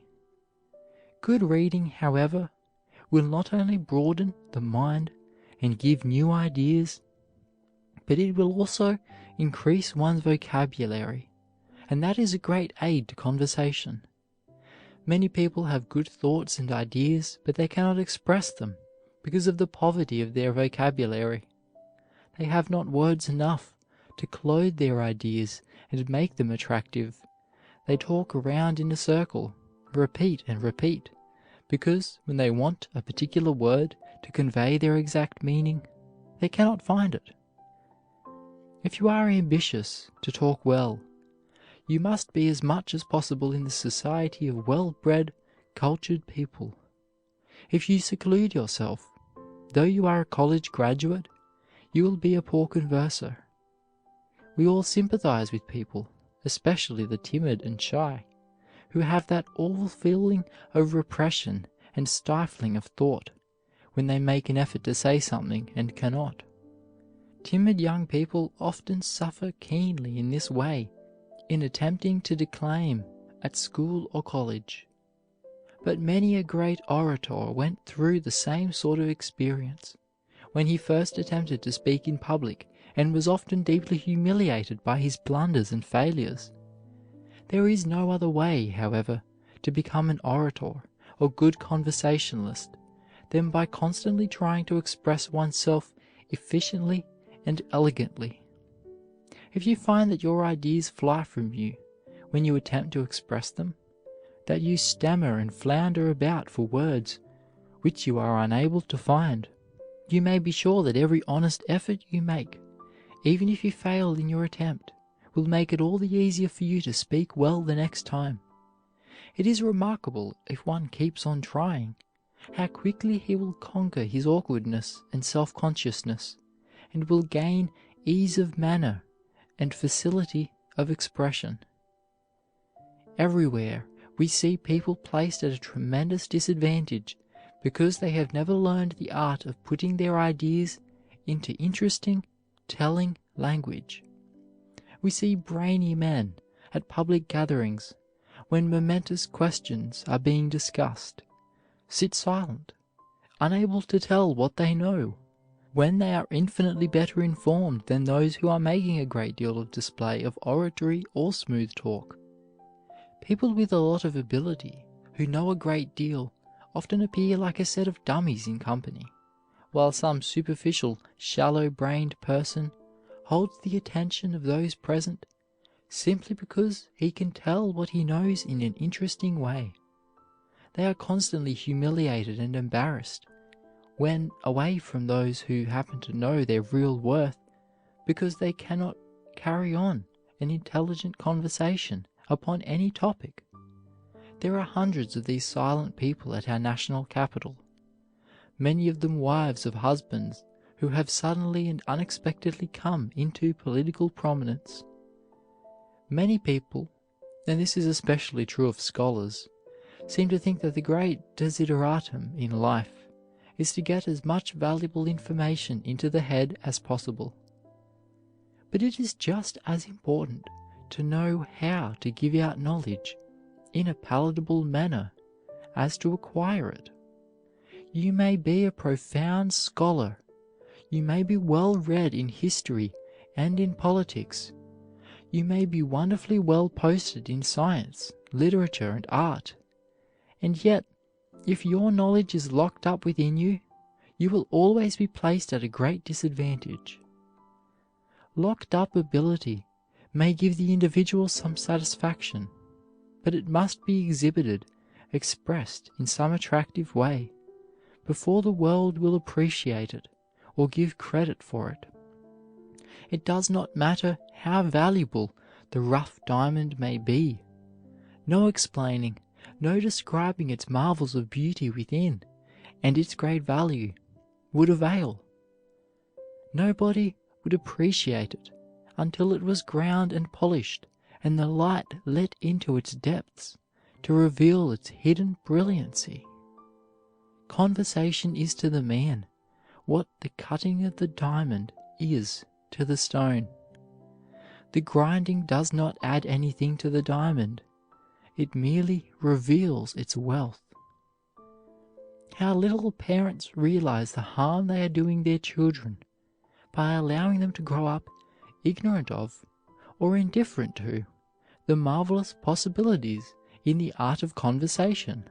Good reading, however, will not only broaden the mind and give new ideas, but it will also increase one's vocabulary, and that is a great aid to conversation. Many people have good thoughts and ideas, but they cannot express them because of the poverty of their vocabulary. They have not words enough to clothe their ideas and make them attractive. They talk around in a circle, repeat and repeat, because when they want a particular word to convey their exact meaning, they cannot find it. If you are ambitious to talk well, you must be as much as possible in the society of well-bred, cultured people. If you seclude yourself, though you are a college graduate, you will be a poor converser. We all sympathize with people, especially the timid and shy, who have that awful feeling of repression and stifling of thought when they make an effort to say something and cannot. Timid young people often suffer keenly in this way in attempting to declaim at school or college. But many a great orator went through the same sort of experience when he first attempted to speak in public, and was often deeply humiliated by his blunders and failures. There is no other way, however, to become an orator or good conversationalist than by constantly trying to express oneself efficiently and elegantly. If you find that your ideas fly from you when you attempt to express them, that you stammer and flounder about for words which you are unable to find, you may be sure that every honest effort you make, even if you fail in your attempt, will make it all the easier for you to speak well the next time. It is remarkable, if one keeps on trying, how quickly he will conquer his awkwardness and self-consciousness, and will gain ease of manner and facility of expression. Everywhere we see people placed at a tremendous disadvantage because they have never learned the art of putting their ideas into interesting, telling language. We see brainy men at public gatherings, when momentous questions are being discussed, sit silent, unable to tell what they know, when they are infinitely better informed than those who are making a great deal of display of oratory or smooth talk. People with a lot of ability, who know a great deal, often appear like a set of dummies in company, while some superficial, shallow-brained person holds the attention of those present simply because he can tell what he knows in an interesting way. They are constantly humiliated and embarrassed when away from those who happen to know their real worth, because they cannot carry on an intelligent conversation upon any topic. There are hundreds of these silent people at our national capital, many of them wives of husbands who have suddenly and unexpectedly come into political prominence. Many people, and this is especially true of scholars, seem to think that the great desideratum in life is to get as much valuable information into the head as possible. But it is just as important to know how to give out knowledge in a palatable manner as to acquire it. You may be a profound scholar, you may be well read in history and in politics, you may be wonderfully well posted in science, literature, and art, and yet, if your knowledge is locked up within you, you will always be placed at a great disadvantage. Locked up ability may give the individual some satisfaction, but it must be exhibited, expressed in some attractive way, before the world will appreciate it or give credit for it. It does not matter how valuable the rough diamond may be. No explaining, no describing its marvels of beauty within and its great value would avail. Nobody would appreciate it until it was ground and polished and the light let into its depths to reveal its hidden brilliancy. Conversation is to the man what the cutting of the diamond is to the stone. The grinding does not add anything to the diamond, it merely reveals its wealth. How little parents realize the harm they are doing their children by allowing them to grow up ignorant of or indifferent to the marvelous possibilities in the art of conversation.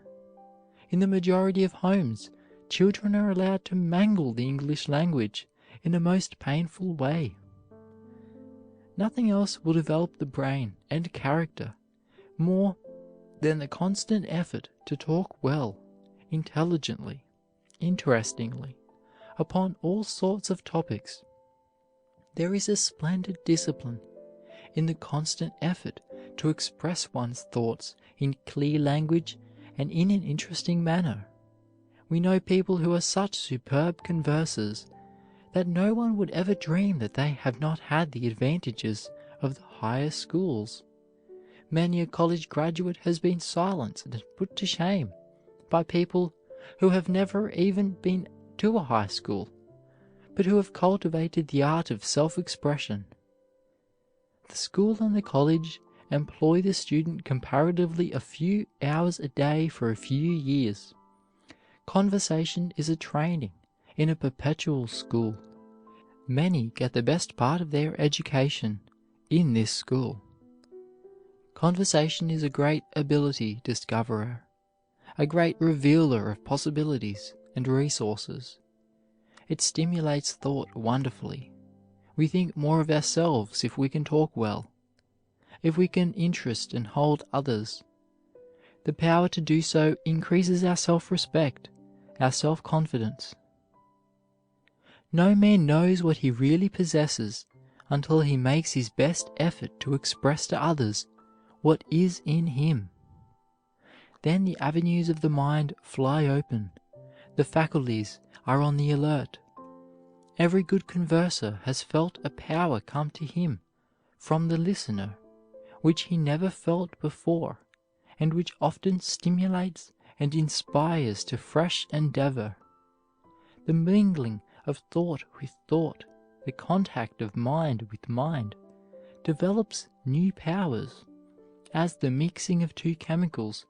In the majority of homes, children are allowed to mangle the English language in a most painful way. Nothing else will develop the brain and character more than the constant effort to talk well, intelligently, interestingly, upon all sorts of topics. There is a splendid discipline in the constant effort to express one's thoughts in clear language and in an interesting manner. We know people who are such superb conversers that no one would ever dream that they have not had the advantages of the higher schools. Many a college graduate has been silenced and put to shame by people who have never even been to a high school, but who have cultivated the art of self-expression. The school and the college employ the student comparatively a few hours a day for a few years. Conversation is a training in a perpetual school. Many get the best part of their education in this school. Conversation is a great ability discoverer, a great revealer of possibilities and resources. It stimulates thought wonderfully. We think more of ourselves if we can talk well, if we can interest and hold others. The power to do so increases our self-respect, our self-confidence. No man knows what he really possesses until he makes his best effort to express to others what is in him. Then the avenues of the mind fly open, the faculties are on the alert. Every good converser has felt a power come to him from the listener, which he never felt before, and which often stimulates and inspires to fresh endeavor. The mingling of thought with thought, the contact of mind with mind, develops new powers, as the mixing of two chemicals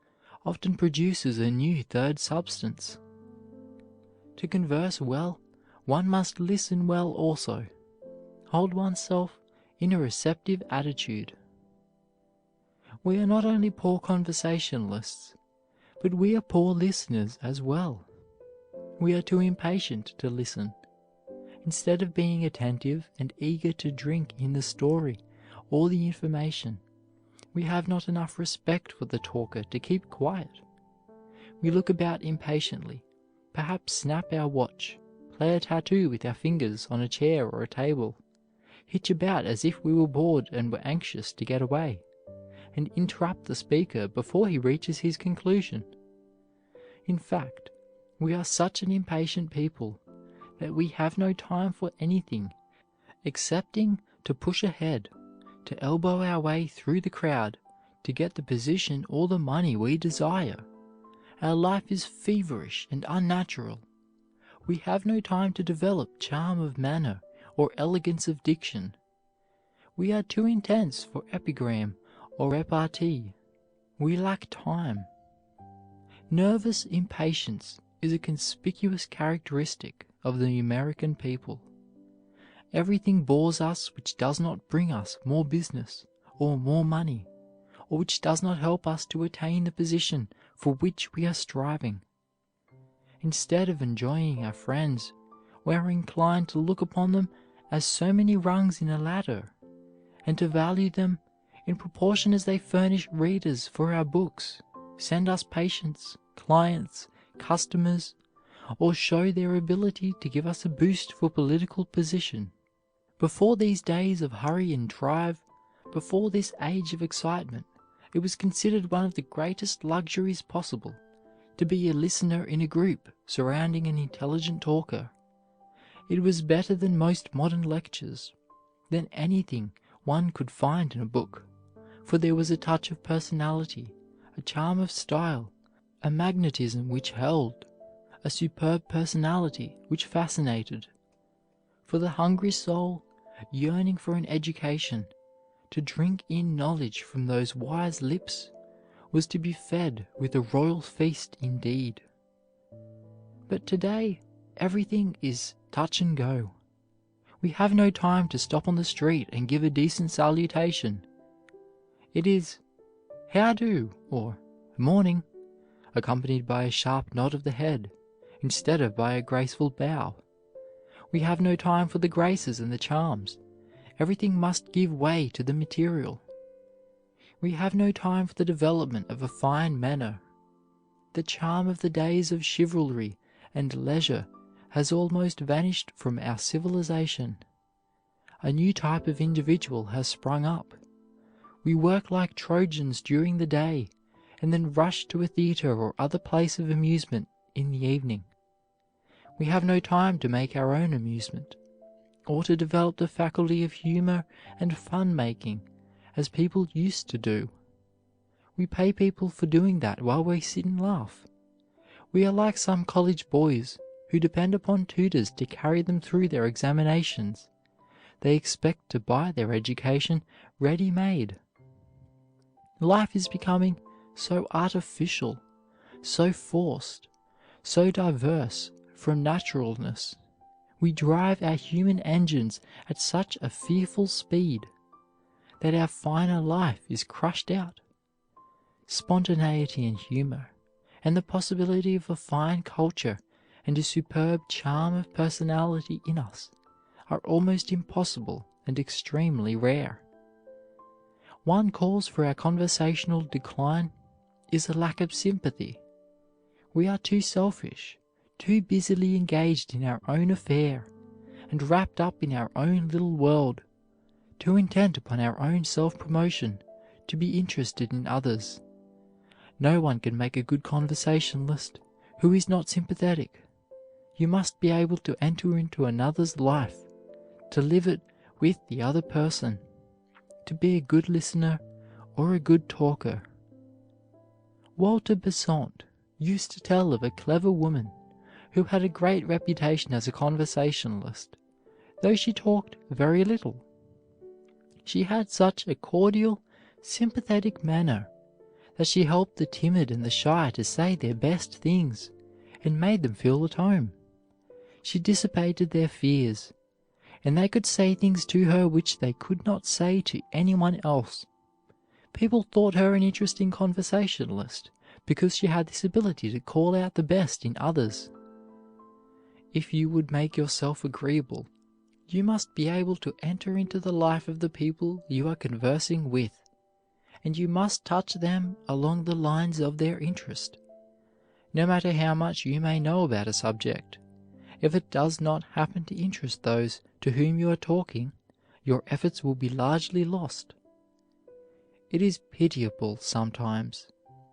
often produces a new third substance. To converse well, one must listen well also, hold oneself in a receptive attitude. We are not only poor conversationalists, but we are poor listeners as well. We are too impatient to listen. Instead of being attentive and eager to drink in the story or the information, we have not enough respect for the talker to keep quiet. We look about impatiently, perhaps snap our watch, play a tattoo with our fingers on a chair or a table, hitch about as if we were bored and were anxious to get away, and interrupt the speaker before he reaches his conclusion. In fact, we are such an impatient people that we have no time for anything excepting to push ahead, to elbow our way through the crowd, to get the position or the money we desire. Our life is feverish and unnatural. We have no time to develop charm of manner or elegance of diction. We are too intense for epigram or repartee. We lack time. Nervous impatience is a conspicuous characteristic of the American people. Everything bores us which does not bring us more business or more money, or which does not help us to attain the position for which we are striving. Instead of enjoying our friends, we are inclined to look upon them as so many rungs in a ladder, and to value them in proportion as they furnish readers for our books, send us patients, clients, customers, or show their ability to give us a boost for political position. Before these days of hurry and drive, before this age of excitement, it was considered one of the greatest luxuries possible to be a listener in a group surrounding an intelligent talker. It was better than most modern lectures, than anything one could find in a book, for there was a touch of personality, a charm of style, a magnetism which held, a superb personality which fascinated. For the hungry soul, yearning for an education, to drink in knowledge from those wise lips, was to be fed with a royal feast indeed. But today, everything is touch and go. We have no time to stop on the street and give a decent salutation. It is, "How do?" or "Morning," accompanied by a sharp nod of the head, instead of by a graceful bow. We have no time for the graces and the charms. Everything must give way to the material. We have no time for the development of a fine manner. The charm of the days of chivalry and leisure has almost vanished from our civilization. A new type of individual has sprung up. We work like Trojans during the day, and then rush to a theatre or other place of amusement in the evening. We have no time to make our own amusement, or to develop the faculty of humor and fun-making as people used to do. We pay people for doing that while we sit and laugh. We are like some college boys who depend upon tutors to carry them through their examinations. They expect to buy their education ready-made. Life is becoming so artificial, so forced, so diverse from naturalness. We drive our human engines at such a fearful speed that our finer life is crushed out. Spontaneity and humor, and the possibility of a fine culture and a superb charm of personality in us are almost impossible and extremely rare. One cause for our conversational decline is a lack of sympathy. We are too selfish, too busily engaged in our own affair, and wrapped up in our own little world, too intent upon our own self-promotion to be interested in others. No one can make a good conversationalist who is not sympathetic. You must be able to enter into another's life, to live it with the other person, to be a good listener or a good talker. Walter Besant used to tell of a clever woman who had a great reputation as a conversationalist, though she talked very little. She had such a cordial, sympathetic manner that she helped the timid and the shy to say their best things and made them feel at home. She dissipated their fears, and they could say things to her which they could not say to anyone else. People thought her an interesting conversationalist because she had this ability to call out the best in others. If you would make yourself agreeable, you must be able to enter into the life of the people you are conversing with, and you must touch them along the lines of their interest. No matter how much you may know about a subject, if it does not happen to interest those to whom you are talking, your efforts will be largely lost. It is pitiable sometimes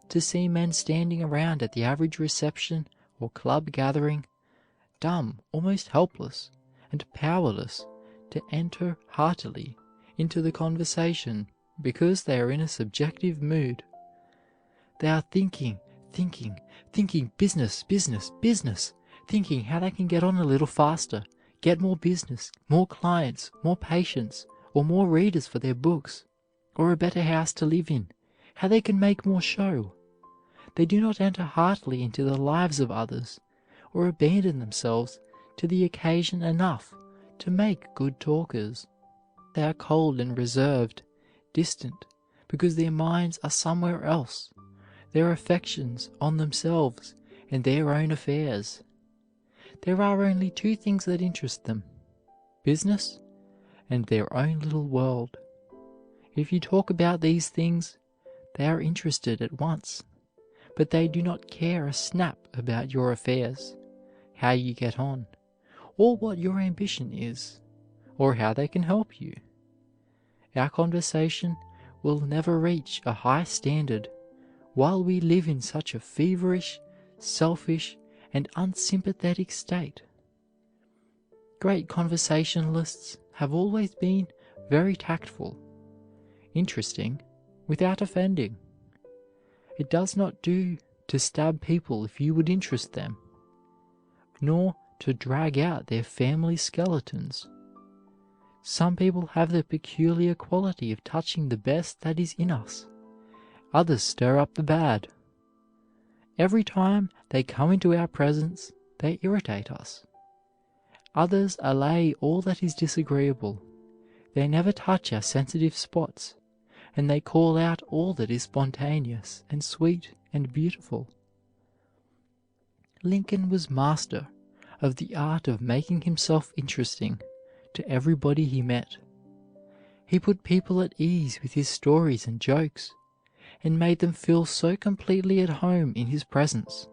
to see men standing around at the average reception or club gathering, dumb, almost helpless, and powerless to enter heartily into the conversation because they are in a subjective mood. They are thinking, business, thinking how they can get on a little faster, get more business, more clients, more patients, or more readers for their books, or a better house to live in, how they can make more show. They do not enter heartily into the lives of others, or abandon themselves to the occasion enough to make good talkers. They are cold and reserved, distant, because their minds are somewhere else, their affections on themselves and their own affairs. There are only two things that interest them: business and their own little world. If you talk about these things, they are interested at once, but they do not care a snap about your affairs, how you get on, or what your ambition is, or how they can help you. Our conversation will never reach a high standard while we live in such a feverish, selfish, and unsympathetic state. Great conversationalists have always been very tactful, interesting without offending. It does not do to stab people if you would interest them, nor to drag out their family skeletons. Some people have the peculiar quality of touching the best that is in us. Others stir up the bad. Every time they come into our presence, they irritate us. Others allay all that is disagreeable. They never touch our sensitive spots, and they call out all that is spontaneous and sweet and beautiful. Lincoln was master of the art of making himself interesting to everybody he met. He put people at ease with his stories and jokes, and made them feel so completely at home in his presence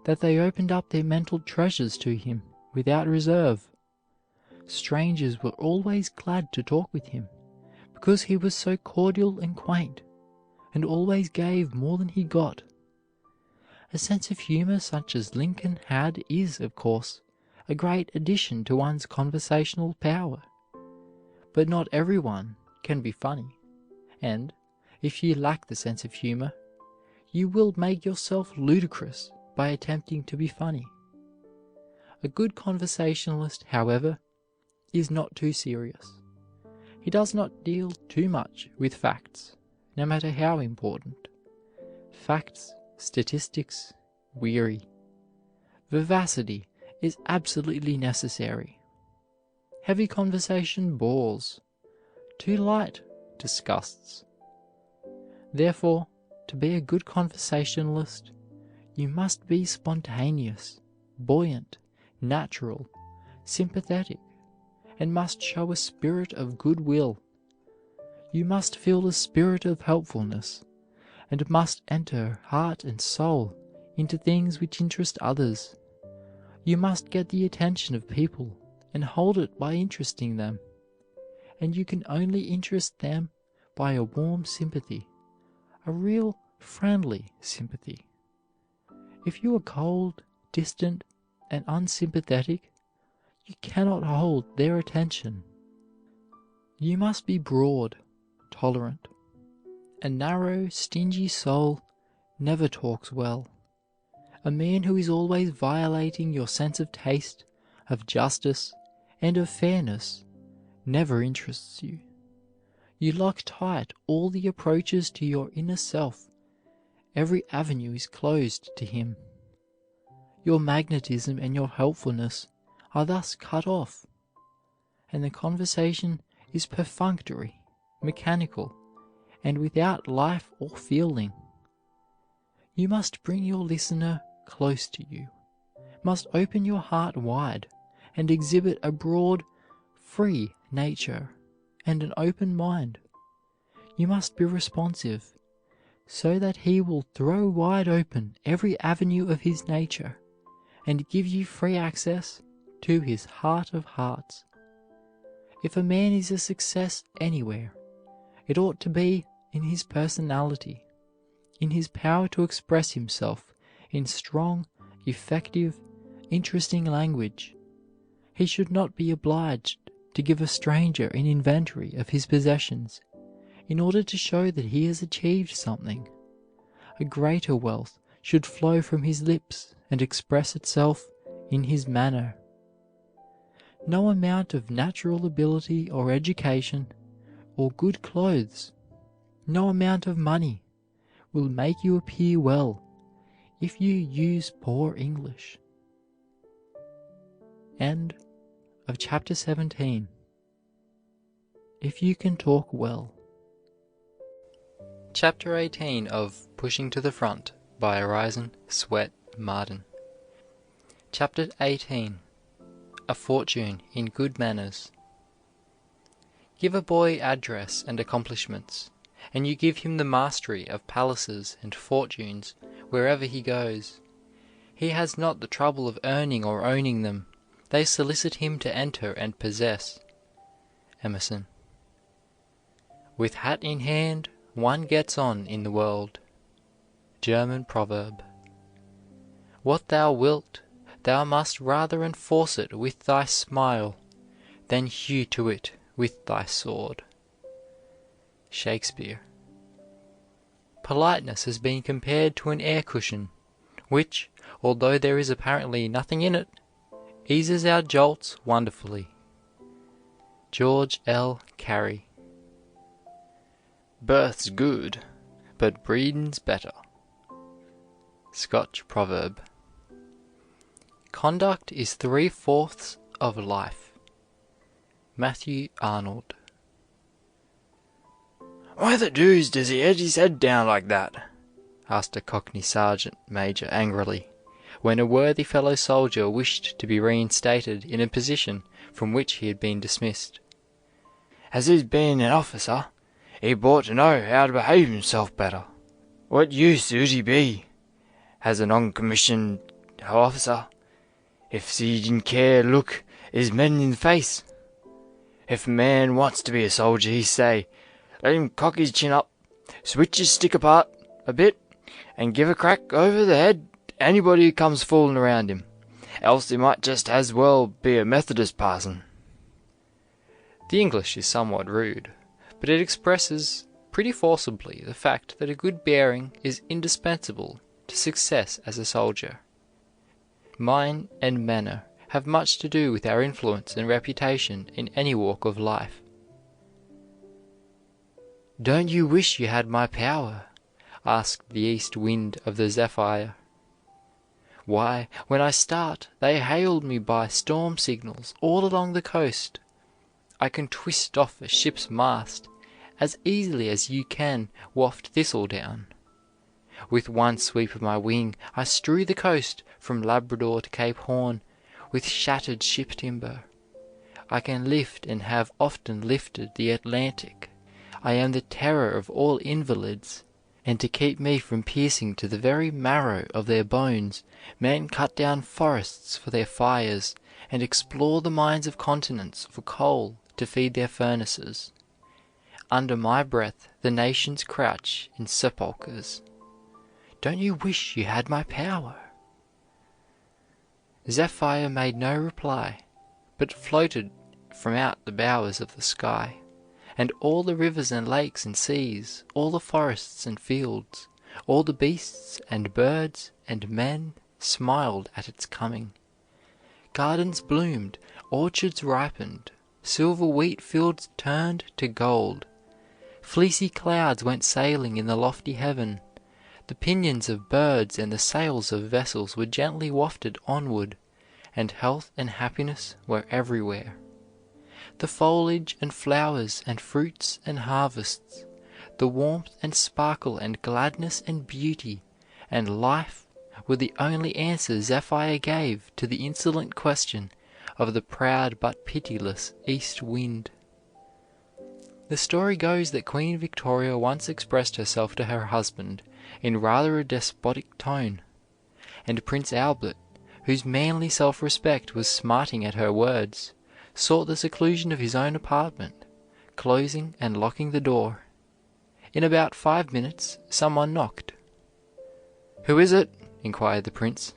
that they opened up their mental treasures to him without reserve. Strangers were always glad to talk with him, because he was so cordial and quaint, and always gave more than he got. A sense of humor such as Lincoln had is, of course, a great addition to one's conversational power. But not everyone can be funny, and, if you lack the sense of humor, you will make yourself ludicrous by attempting to be funny. A good conversationalist, however, is not too serious. He does not deal too much with facts, no matter how important. Facts, statistics, weary. Vivacity is absolutely necessary. Heavy conversation bores. Too light disgusts. Therefore, to be a good conversationalist, you must be spontaneous, buoyant, natural, sympathetic, and must show a spirit of goodwill. You must feel the spirit of helpfulness, and must enter heart and soul into things which interest others. You must get the attention of people and hold it by interesting them, and you can only interest them by a warm sympathy, a real friendly sympathy. If you are cold, distant, and unsympathetic, you cannot hold their attention. You must be broad, tolerant. A narrow, stingy soul never talks well. A man who is always violating your sense of taste, of justice, and of fairness never interests you. You lock tight all the approaches to your inner self. Every avenue is closed to him. Your magnetism and your helpfulness are thus cut off, and the conversation is perfunctory, mechanical, and without life or feeling. You must bring your listener close to you, must open your heart wide, and exhibit a broad, free nature and an open mind. You must be responsive, so that he will throw wide open every avenue of his nature, and give you free access to his heart of hearts. If a man is a success anywhere, it ought to be in his personality, in his power to express himself in strong, effective, interesting language. He should not be obliged to give a stranger an inventory of his possessions in order to show that he has achieved something. A greater wealth should flow from his lips and express itself in his manner. No amount of natural ability or education or good clothes, no amount of money will make you appear well if you use poor English. End of chapter 17. If you can talk well. Chapter 18 of Pushing to the Front by Orison Swett Marden. Chapter 18. A Fortune in Good Manners. Give a boy address and accomplishments, and you give him the mastery of palaces and fortunes wherever he goes. He has not the trouble of earning or owning them. They solicit him to enter and possess. Emerson. With hat in hand, one gets on in the world. German proverb. What thou wilt, thou must rather enforce it with thy smile, than hew to it with thy sword. Shakespeare. Politeness has been compared to an air cushion, which, although there is apparently nothing in it, eases our jolts wonderfully. George L. Carey. Birth's good, but breedin's better. Scotch proverb. Conduct is 3/4 of life. Matthew Arnold. "Why the deuce does he edge his head down like that?" asked a Cockney sergeant major angrily, when a worthy fellow soldier wished to be reinstated in a position from which he had been dismissed. As he's been an officer, he ought to know how to behave himself better. What use would he be as a non-commissioned officer if he didn't care to look his men in the face? If a man wants to be a soldier, he say, let him cock his chin up, switch his stick apart a bit, and give a crack over the head to anybody who comes fooling around him. Else he might just as well be a Methodist parson. The English is somewhat rude, but it expresses pretty forcibly the fact that a good bearing is indispensable to success as a soldier. Mind and manner have much to do with our influence and reputation in any walk of life. "Don't you wish you had my power?" asked the east wind of the zephyr. "Why, when I start, they hailed me by storm signals all along the coast. I can twist off a ship's mast as easily as you can waft thistledown. With one sweep of my wing I strew the coast from Labrador to Cape Horn with shattered ship timber. I can lift and have often lifted the Atlantic. I am the terror of all invalids, and to keep me from piercing to the very marrow of their bones, men cut down forests for their fires, and explore the mines of continents for coal to feed their furnaces. Under my breath the nations crouch in sepulchres. Don't you wish you had my power?" Zephyr made no reply, but floated from out the bowers of the sky, and all the rivers and lakes and seas, all the forests and fields, all the beasts and birds and men smiled at its coming. Gardens bloomed, orchards ripened, silver wheat fields turned to gold. Fleecy clouds went sailing in the lofty heaven. The pinions of birds and the sails of vessels were gently wafted onward, and health and happiness were everywhere. The foliage and flowers and fruits and harvests, the warmth and sparkle and gladness and beauty and life were the only answer Zephyr gave to the insolent question of the proud but pitiless east wind. The story goes that Queen Victoria once expressed herself to her husband in rather a despotic tone, and Prince Albert, whose manly self-respect was smarting at her words, sought the seclusion of his own apartment, closing and locking the door. In about 5 minutes someone knocked. "Who is it?" inquired the prince.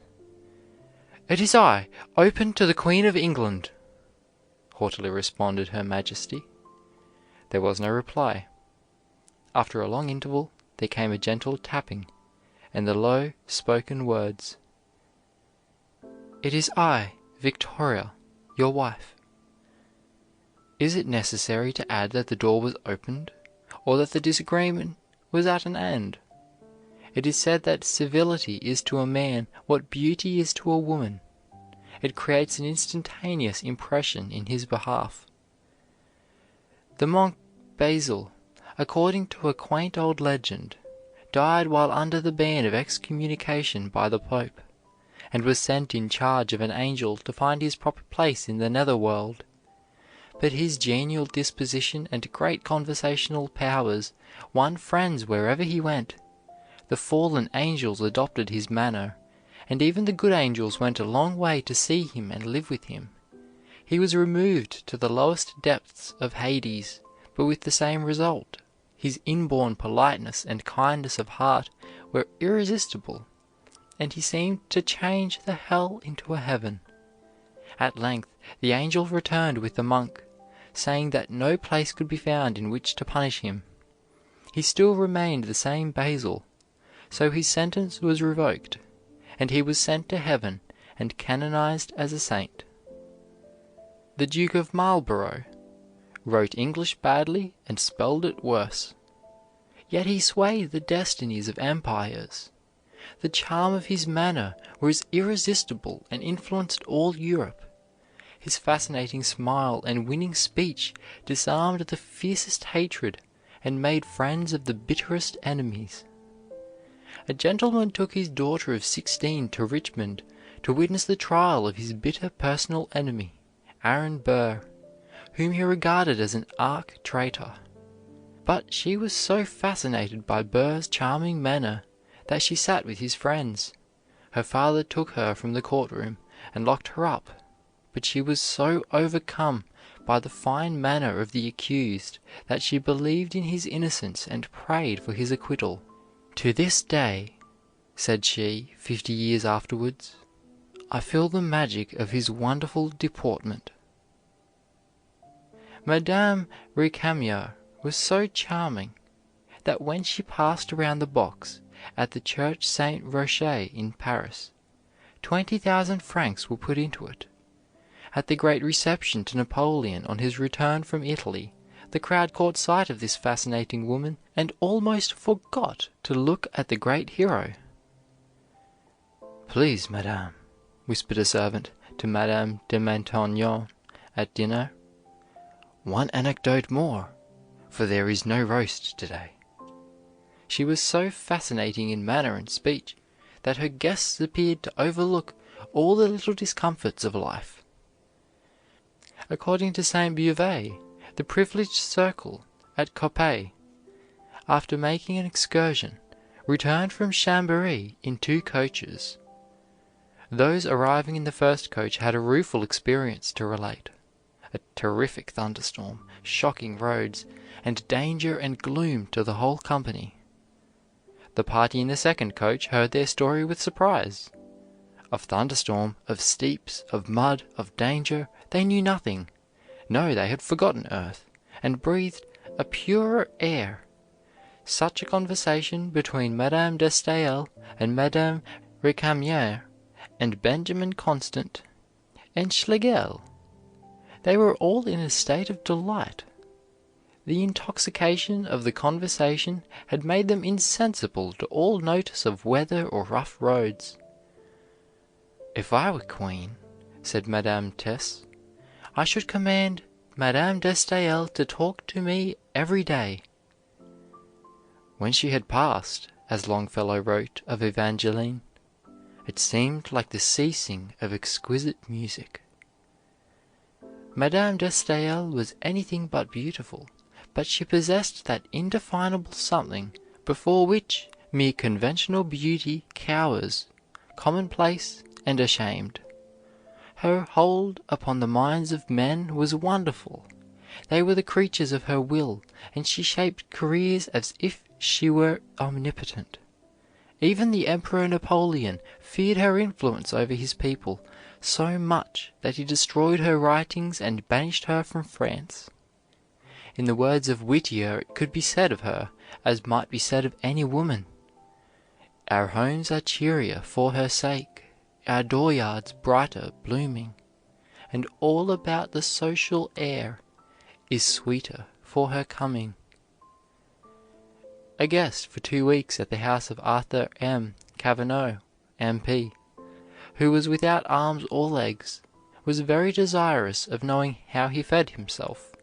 "It is I. Open to the Queen of England," haughtily responded Her Majesty. There was no reply. After a long interval there came a gentle tapping, and the low spoken words, "It is I, Victoria, your wife." Is it necessary to add that the door was opened, or that the disagreement was at an end? It is said that civility is to a man what beauty is to a woman. It creates an instantaneous impression in his behalf. The monk Basil, according to a quaint old legend, died while under the ban of excommunication by the Pope, and was sent in charge of an angel to find his proper place in the nether world. But his genial disposition and great conversational powers won friends wherever he went. The fallen angels adopted his manner, and even the good angels went a long way to see him and live with him. He was removed to the lowest depths of Hades, but with the same result. His inborn politeness and kindness of heart were irresistible, and he seemed to change the hell into a heaven. At length the angel returned with the monk, saying that no place could be found in which to punish him. He still remained the same Basil, so his sentence was revoked, and he was sent to heaven and canonized as a saint. The Duke of Marlborough wrote English badly and spelled it worse. Yet he swayed the destinies of empires. The charm of his manner was irresistible and influenced all Europe. His fascinating smile and winning speech disarmed the fiercest hatred and made friends of the bitterest enemies. A gentleman took his daughter of 16 to Richmond to witness the trial of his bitter personal enemy, Aaron Burr, whom he regarded as an arch-traitor. But she was so fascinated by Burr's charming manner that she sat with his friends. Her father took her from the courtroom and locked her up, but she was so overcome by the fine manner of the accused that she believed in his innocence and prayed for his acquittal. "To this day," said she 50 years afterwards, "I feel the magic of his wonderful deportment." Madame Récamier was so charming that when she passed around the box at the Church Saint Rocher in Paris, 20,000 francs were put into it. At the great reception to Napoleon on his return from Italy, the crowd caught sight of this fascinating woman and almost forgot to look at the great hero. "Please, madame," whispered a servant to Madame de Maintenon at dinner, "one anecdote more, for there is no roast today." She was so fascinating in manner and speech that her guests appeared to overlook all the little discomforts of life. According to Saint Beuve, the privileged circle at Coppet, after making an excursion, returned from Chambéry in 2 coaches. Those arriving in the first coach had a rueful experience to relate: a terrific thunderstorm, shocking roads, and danger and gloom to the whole company. The party in the second coach heard their story with surprise. Of thunderstorm, of steeps, of mud, of danger, they knew nothing. No, they had forgotten earth, and breathed a purer air. Such a conversation between Madame de Staël and Madame Récamier and Benjamin Constant and Schlegel. They were all in a state of delight. The intoxication of the conversation had made them insensible to all notice of weather or rough roads. "If I were queen," said Madame Tess, "I should command Madame de Staël to talk to me every day." When she had passed, as Longfellow wrote of Evangeline, it seemed like the ceasing of exquisite music. Madame de Staël was anything but beautiful, but she possessed that indefinable something before which mere conventional beauty cowers, commonplace and ashamed. Her hold upon the minds of men was wonderful. They were the creatures of her will, and she shaped careers as if she were omnipotent. Even the Emperor Napoleon feared her influence over his people so much that he destroyed her writings and banished her from France. In the words of Whittier, it could be said of her, as might be said of any woman, "Our homes are cheerier for her sake, our dooryards brighter blooming, and all about the social air is sweeter for her coming." A guest for 2 weeks at the house of Arthur M. Cavanaugh, M.P., who was without arms or legs, was very desirous of knowing how he fed himself.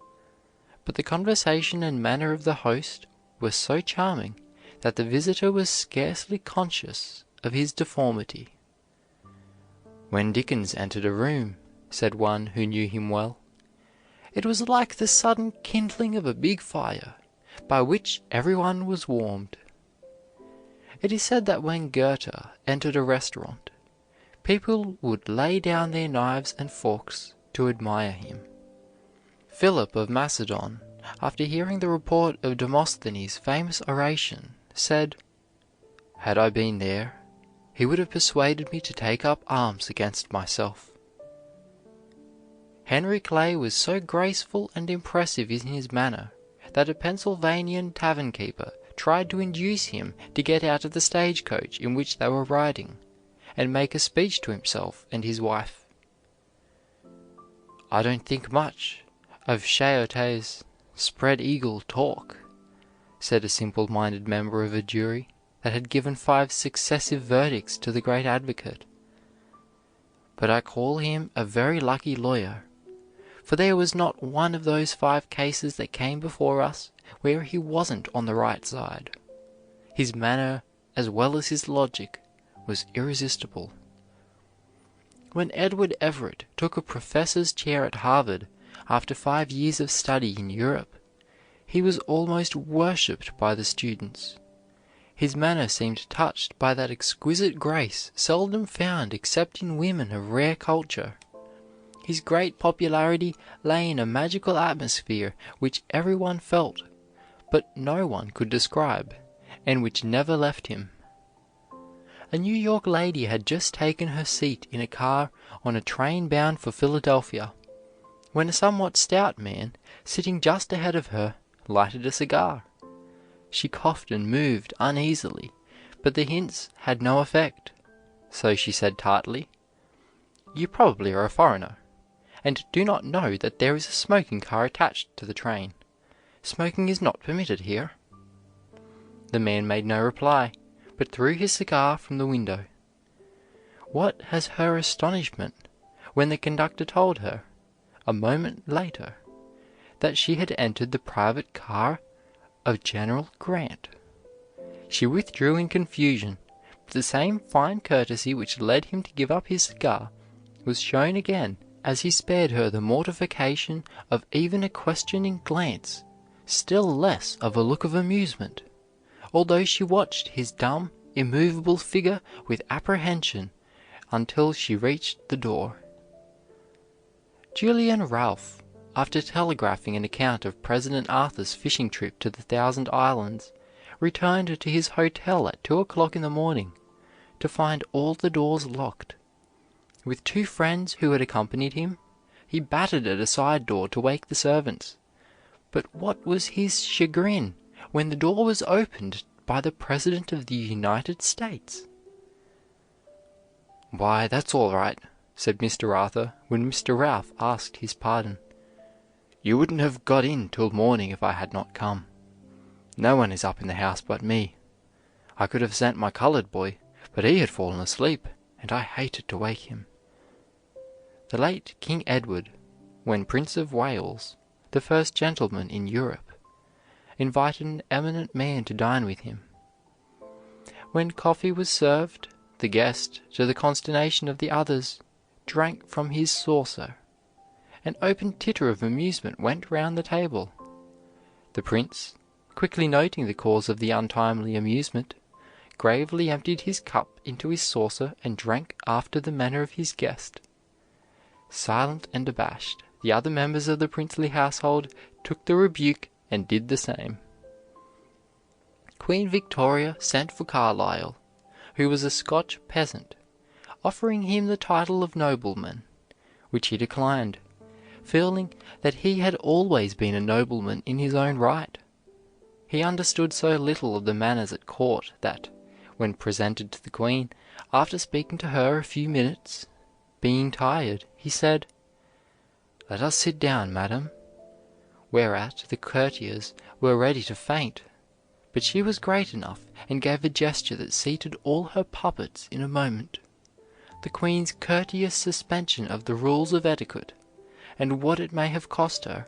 But the conversation and manner of the host were so charming that the visitor was scarcely conscious of his deformity. "When Dickens entered a room," said one who knew him well, "it was like the sudden kindling of a big fire, by which everyone was warmed." It is said that when Goethe entered a restaurant, people would lay down their knives and forks to admire him. Philip of Macedon, after hearing the report of Demosthenes' famous oration, said, "Had I been there, he would have persuaded me to take up arms against myself." Henry Clay was so graceful and impressive in his manner that a Pennsylvanian tavern keeper tried to induce him to get out of the stagecoach in which they were riding, and make a speech to himself and his wife. "I don't think much of Chayote's spread-eagle talk," said a simple-minded member of a jury that had given 5 successive verdicts to the great advocate, "but I call him a very lucky lawyer, for there was not one of those 5 cases that came before us where he wasn't on the right side. His manner, as well as his logic, was irresistible." When Edward Everett took a professor's chair at Harvard after 5 years of study in Europe, he was almost worshipped by the students. His manner seemed touched by that exquisite grace seldom found except in women of rare culture. His great popularity lay in a magical atmosphere which everyone felt, but no one could describe, and which never left him. A New York lady had just taken her seat in a car on a train bound for Philadelphia, when a somewhat stout man, sitting just ahead of her, lighted a cigar. She coughed and moved uneasily, but the hints had no effect, so she said tartly, "You probably are a foreigner, and do not know that there is a smoking car attached to the train. Smoking is not permitted here." The man made no reply, but threw his cigar from the window. What has her astonishment when the conductor told her, a moment later, that she had entered the private car of General Grant. She withdrew in confusion, but the same fine courtesy which led him to give up his cigar was shown again as he spared her the mortification of even a questioning glance, still less of a look of amusement, although she watched his dumb, immovable figure with apprehension until she reached the door. Julian Ralph, after telegraphing an account of President Arthur's fishing trip to the Thousand Islands, returned to his hotel at 2 o'clock in the morning to find all the doors locked. With 2 friends who had accompanied him, he battered at a side door to wake the servants. But what was his chagrin when the door was opened by the President of the United States? "Why, that's all right," said Mr. Arthur when Mr. Ralph asked his pardon. "You wouldn't have got in till morning if I had not come. No one is up in the house but me. I could have sent my colored boy, but he had fallen asleep, and I hated to wake him." The late King Edward, when Prince of Wales, the first gentleman in Europe, invited an eminent man to dine with him. When coffee was served, the guest, to the consternation of the others, drank from his saucer. An open titter of amusement went round the table. The prince, quickly noting the cause of the untimely amusement, gravely emptied his cup into his saucer and drank after the manner of his guest. Silent and abashed, the other members of the princely household took the rebuke and did the same. Queen Victoria sent for Carlyle, who was a Scotch peasant, offering him the title of nobleman, which he declined, feeling that he had always been a nobleman in his own right. He understood so little of the manners at court that, when presented to the Queen, after speaking to her a few minutes, being tired, he said, "Let us sit down, madam," whereat the courtiers were ready to faint, but she was great enough and gave a gesture that seated all her puppets in a moment. The Queen's courteous suspension of the rules of etiquette, and what it may have cost her,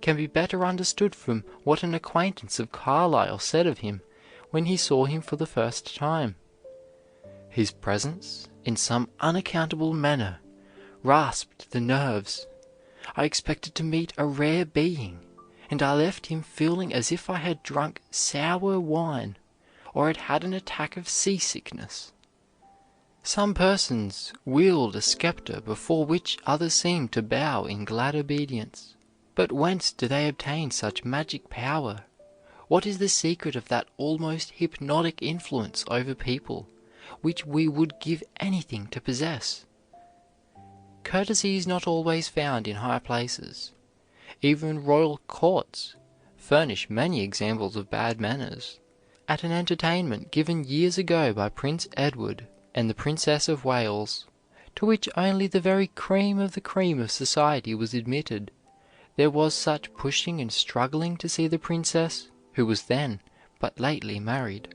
can be better understood from what an acquaintance of Carlyle said of him when he saw him for the first time. "His presence, in some unaccountable manner, rasped the nerves. I expected to meet a rare being, and I left him feeling as if I had drunk sour wine, or had had an attack of seasickness." Some persons wield a scepter before which others seem to bow in glad obedience. But whence do they obtain such magic power? What is the secret of that almost hypnotic influence over people, which we would give anything to possess? Courtesy is not always found in high places. Even royal courts furnish many examples of bad manners. At an entertainment given years ago by Prince Edward and the Princess of Wales, to which only the very cream of society was admitted, there was such pushing and struggling to see the princess, who was then but lately married,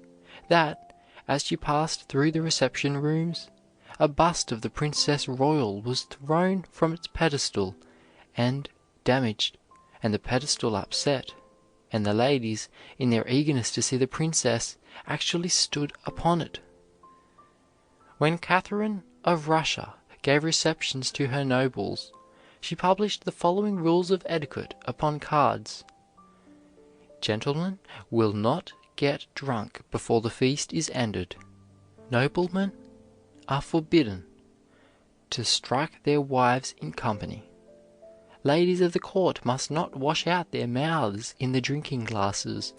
that, as she passed through the reception rooms, a bust of the Princess Royal was thrown from its pedestal and damaged, and the pedestal upset, and the ladies, in their eagerness to see the princess, actually stood upon it. When Catherine of Russia gave receptions to her nobles, she published the following rules of etiquette upon cards: Gentlemen will not get drunk before the feast is ended. Noblemen are forbidden to strike their wives in company. Ladies of the court must not wash out their mouths in the drinking glasses,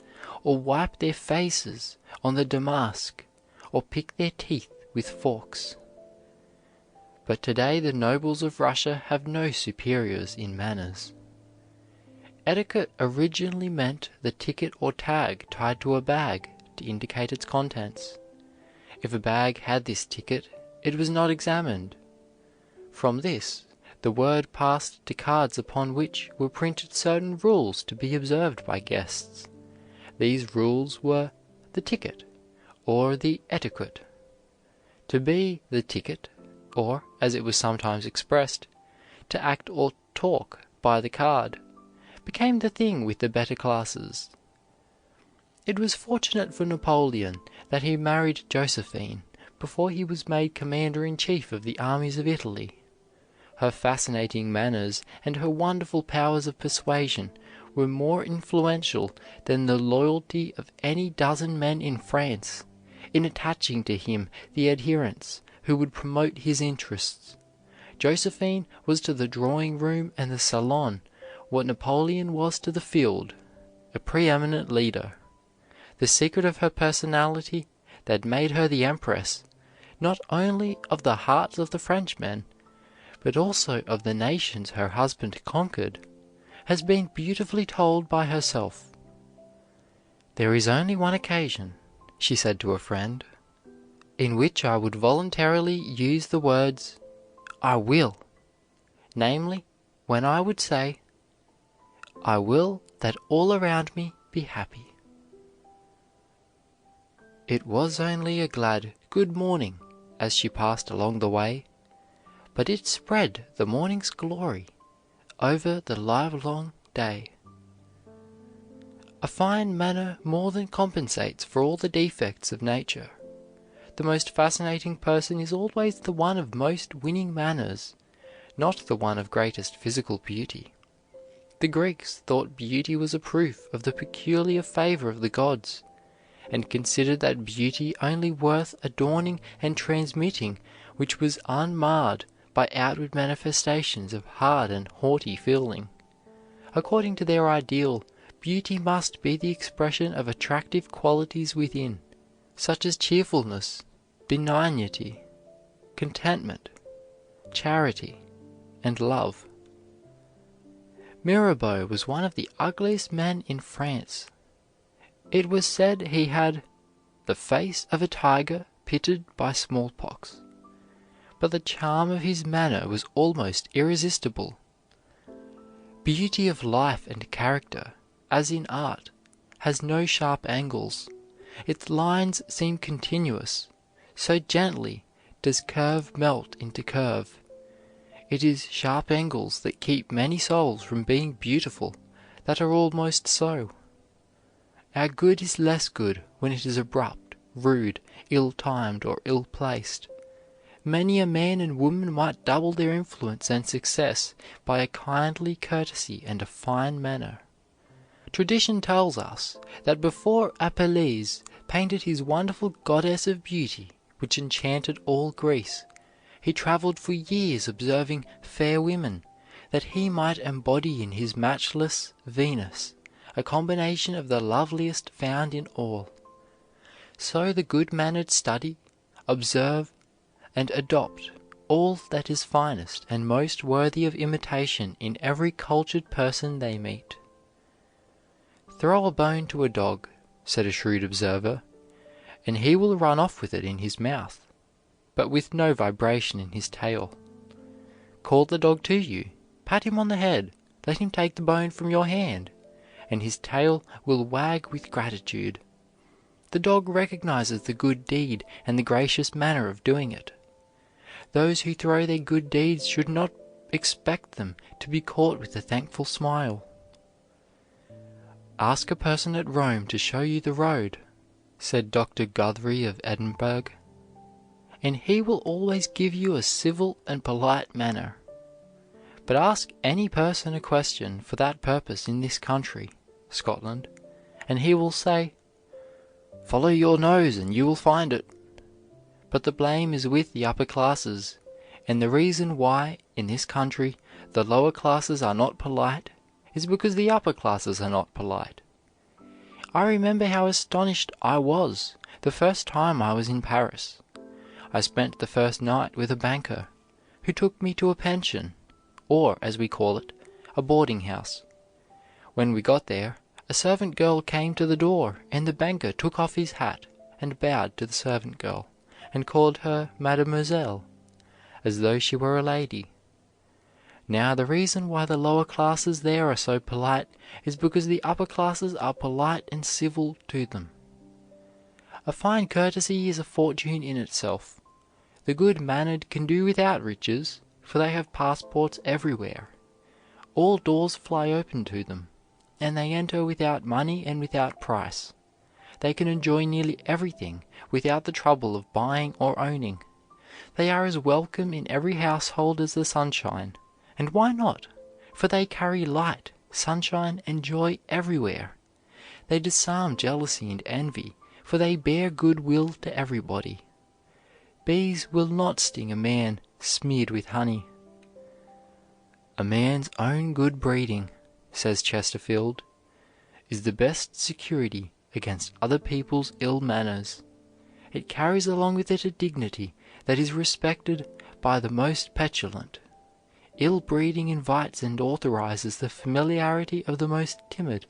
or wipe their faces on the damask, or pick their teeth with forks. But today the nobles of Russia have no superiors in manners. Etiquette originally meant the ticket or tag tied to a bag to indicate its contents. If a bag had this ticket, it was not examined. From this, the word passed to cards upon which were printed certain rules to be observed by guests. These rules were the ticket, or the etiquette. To be the ticket, or, as it was sometimes expressed, to act or talk by the card, became the thing with the better classes. It was fortunate for Napoleon that he married Josephine before he was made commander-in-chief of the armies of Italy. Her fascinating manners and her wonderful powers of persuasion were more influential than the loyalty of any dozen men in France in attaching to him the adherents who would promote his interests. Josephine was to the drawing-room and the salon what Napoleon was to the field, a preeminent leader. The secret of her personality that made her the empress, not only of the hearts of the Frenchmen, but also of the nations her husband conquered, has been beautifully told by herself. "There is only one occasion," she said to a friend, "in which I would voluntarily use the words 'I will,' namely, when I would say, 'I will that all around me be happy.'" It was only a glad "good morning" as she passed along the way, but it spread the morning's glory over the livelong day. A fine manner more than compensates for all the defects of nature. The most fascinating person is always the one of most winning manners, not the one of greatest physical beauty. The Greeks thought beauty was a proof of the peculiar favor of the gods, and considered that beauty only worth adorning and transmitting which was unmarred by outward manifestations of hard and haughty feeling. According to their ideal, beauty must be the expression of attractive qualities within, such as cheerfulness, benignity, contentment, charity, and love. Mirabeau was one of the ugliest men in France. It was said he had "the face of a tiger pitted by smallpox," but the charm of his manner was almost irresistible. Beauty of life and character, as in art, has no sharp angles. Its lines seem continuous, so gently does curve melt into curve. It is sharp angles that keep many souls from being beautiful that are almost so. Our good is less good when it is abrupt, rude, ill-timed, or ill-placed. Many a man and woman might double their influence and success by a kindly courtesy and a fine manner. Tradition tells us that before Apelles painted his wonderful goddess of beauty, which enchanted all Greece, he traveled for years observing fair women, that he might embody in his matchless Venus a combination of the loveliest found in all. So the good-mannered study, observe, and adopt all that is finest and most worthy of imitation in every cultured person they meet. "Throw a bone to a dog," said a shrewd observer, "and he will run off with it in his mouth, but with no vibration in his tail. Call the dog to you, pat him on the head, let him take the bone from your hand, and his tail will wag with gratitude. The dog recognizes the good deed and the gracious manner of doing it. Those who throw their good deeds should not expect them to be caught with a thankful smile." "Ask a person at Rome to show you the road," said Dr. Guthrie of Edinburgh, and he will always give you a civil and polite manner. But ask any person a question for that purpose in this country, Scotland, and he will say, "Follow your nose and you will find it." But the blame is with the upper classes, and the reason why in this country the lower classes are not polite is because the upper classes are not polite. I remember how astonished I was the first time I was in Paris. I spent the first night with a banker, who took me to a pension, or, as we call it, a boarding house. When we got there, a servant girl came to the door, and the banker took off his hat and bowed to the servant girl, and called her Mademoiselle, as though she were a lady. Now, the reason why the lower classes there are so polite is because the upper classes are polite and civil to them. A fine courtesy is a fortune in itself. The good-mannered can do without riches, for they have passports everywhere. All doors fly open to them, and they enter without money and without price. They can enjoy nearly everything without the trouble of buying or owning. They are as welcome in every household as the sunshine, and why not? For they carry light, sunshine, and joy everywhere. They disarm jealousy and envy, for they bear good will to everybody. Bees will not sting a man smeared with honey. "A man's own good breeding," says Chesterfield, "is the best security against other people's ill manners. It carries along with it a dignity that is respected by the most petulant. Ill breeding invites and authorizes the familiarity of the most timid.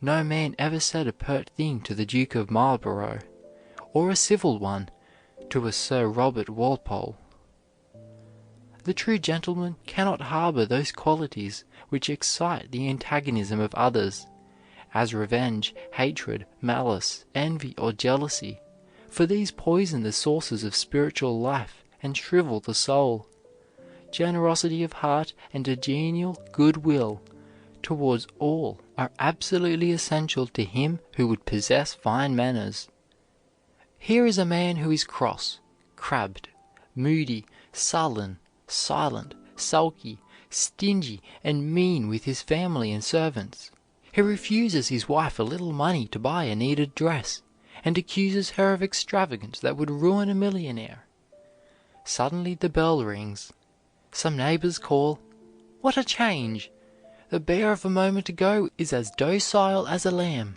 No man ever said a pert thing to the Duke of Marlborough, or a civil one to a Sir Robert Walpole. The true gentleman cannot harbor those qualities which excite the antagonism of others, as revenge, hatred, malice, envy, or jealousy, for these poison the sources of spiritual life and shrivel the soul. Generosity of heart and a genial good will towards all are absolutely essential to him who would possess fine manners. Here is a man who is cross, crabbed, moody, sullen, silent, sulky, stingy, and mean with his family and servants. He refuses his wife a little money to buy a needed dress, and accuses her of extravagance that would ruin a millionaire. Suddenly the bell rings. Some neighbors call, "What a change! The bear of a moment ago is as docile as a lamb."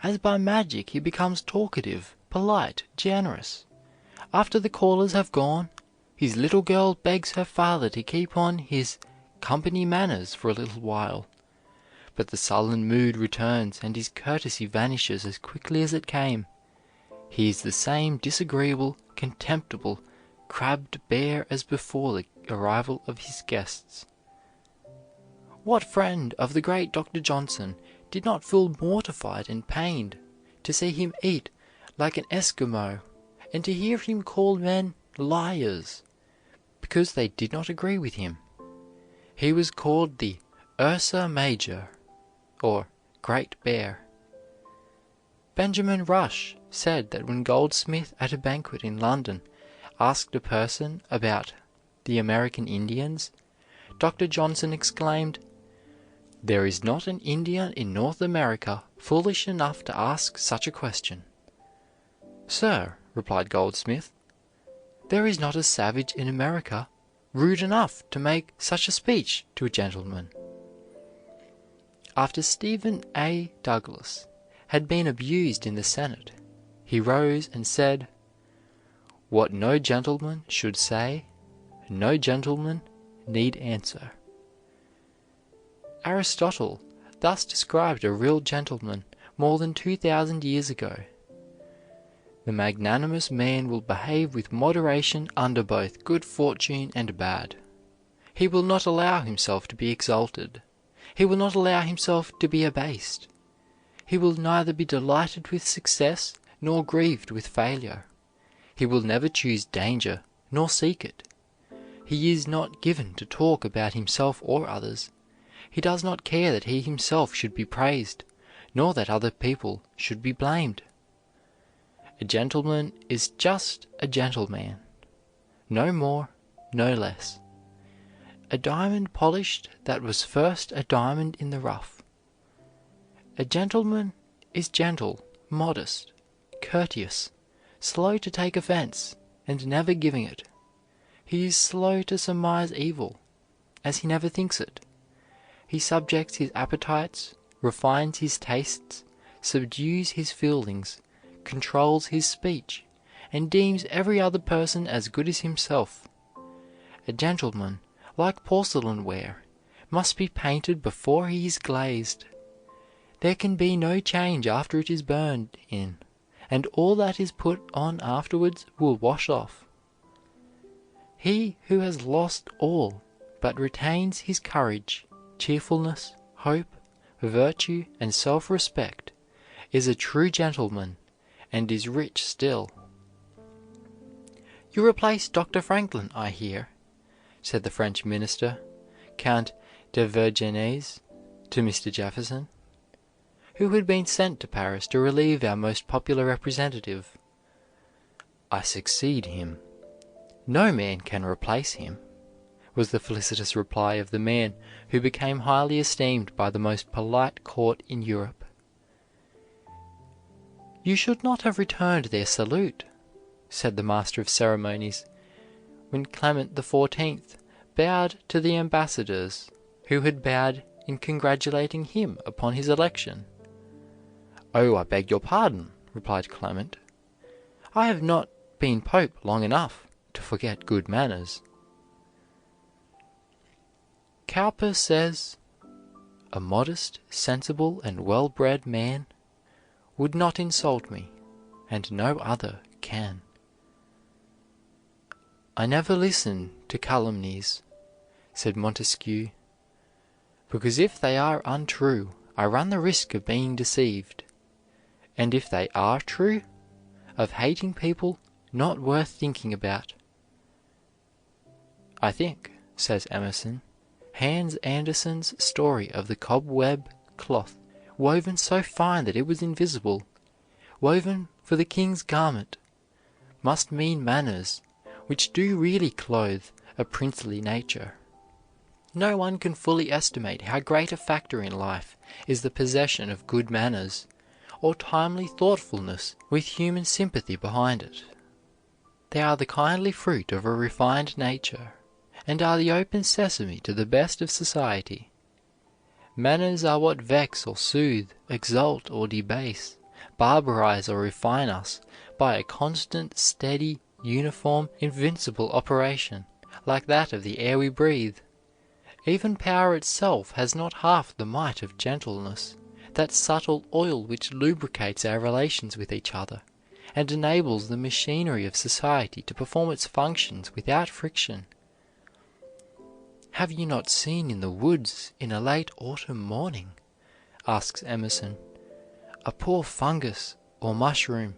As by magic he becomes talkative, polite, generous. After the callers have gone, his little girl begs her father to keep on his company manners for a little while. But the sullen mood returns, and his courtesy vanishes as quickly as it came. He is the same disagreeable, contemptible, crabbed bear as before the arrival of his guests. What friend of the great Dr. Johnson did not feel mortified and pained to see him eat like an Eskimo, and to hear him call men liars because they did not agree with him? He was called the Ursa Major, or Great Bear. Benjamin Rush said that when Goldsmith at a banquet in London asked a person about the American Indians, Dr. Johnson exclaimed, "There is not an Indian in North America foolish enough to ask such a question." "Sir," replied Goldsmith, "there is not a savage in America rude enough to make such a speech to a gentleman." After Stephen A. Douglas had been abused in the Senate, he rose and said, "What no gentleman should say, no gentleman need answer." Aristotle thus described a real gentleman more than 2,000 years ago: "The magnanimous man will behave with moderation under both good fortune and bad. He will not allow himself to be exalted. He will not allow himself to be abased. He will neither be delighted with success nor grieved with failure. He will never choose danger nor seek it. He is not given to talk about himself or others. He does not care that he himself should be praised, nor that other people should be blamed. A gentleman is just a gentleman, no more, no less. A diamond polished that was first a diamond in the rough. A gentleman is gentle, modest, courteous, slow to take offense, and never giving it. He is slow to surmise evil, as he never thinks it. He subjects his appetites, refines his tastes, subdues his feelings, controls his speech, and deems every other person as good as himself. A gentleman, like porcelain ware, must be painted before he is glazed. There can be no change after it is burned in, and all that is put on afterwards will wash off. He who has lost all but retains his courage, cheerfulness, hope, virtue, and self-respect is a true gentleman, and is rich still. "You replace Dr. Franklin, I hear," said the French minister, Count de Vergennes, to Mr. Jefferson, who had been sent to Paris to relieve our most popular representative. "I succeed him. No man can replace him," was the felicitous reply of the man who became highly esteemed by the most polite court in Europe. "You should not have returned their salute," said the master of ceremonies, when Clement XIV bowed to the ambassadors who had bowed in congratulating him upon his election. "Oh, I beg your pardon," replied Clement. "I have not been Pope long enough to forget good manners." Cowper says, "A modest, sensible, and well-bred man would not insult me, and no other can." "I never listen to calumnies," said Montesquieu, "because if they are untrue, I run the risk of being deceived, and if they are true, of hating people not worth thinking about." "I think," says Emerson, "Hans Andersen's story of the cobweb cloth, woven so fine that it was invisible, woven for the king's garment, must mean manners, which do really clothe a princely nature." No one can fully estimate how great a factor in life is the possession of good manners, or timely thoughtfulness with human sympathy behind it. They are the kindly fruit of a refined nature, and are the open sesame to the best of society. Manners are what vex or soothe, exalt or debase, barbarize or refine us by a constant, steady, uniform, invincible operation, like that of the air we breathe. Even power itself has not half the might of gentleness, that subtle oil which lubricates our relations with each other, and enables the machinery of society to perform its functions without friction. "Have you not seen in the woods in a late autumn morning," asks Emerson, "a poor fungus or mushroom,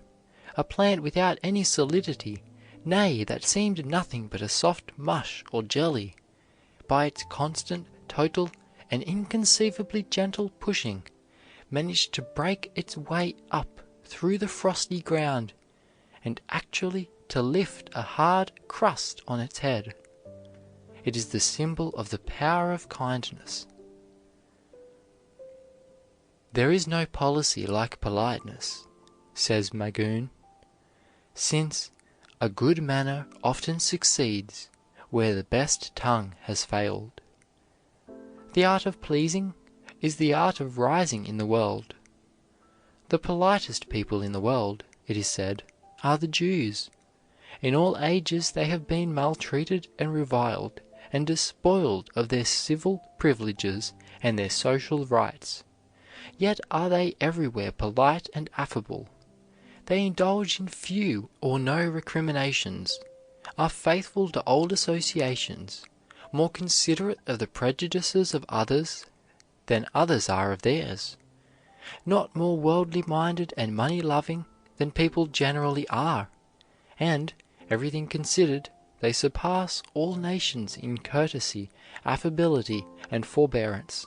a plant without any solidity, nay, that seemed nothing but a soft mush or jelly, by its constant, total, and inconceivably gentle pushing, managed to break its way up through the frosty ground, and actually to lift a hard crust on its head. It is the symbol of the power of kindness." "There is no policy like politeness," says Magoon, "since a good manner often succeeds where the best tongue has failed. The art of pleasing is the art of rising in the world. The politest people in the world, it is said, are the Jews. In all ages they have been maltreated and reviled, and despoiled of their civil privileges and their social rights. Yet are they everywhere polite and affable. They indulge in few or no recriminations, are faithful to old associations, more considerate of the prejudices of others than others are of theirs, not more worldly minded and money loving than people generally are, and, everything considered, they surpass all nations in courtesy, affability, and forbearance.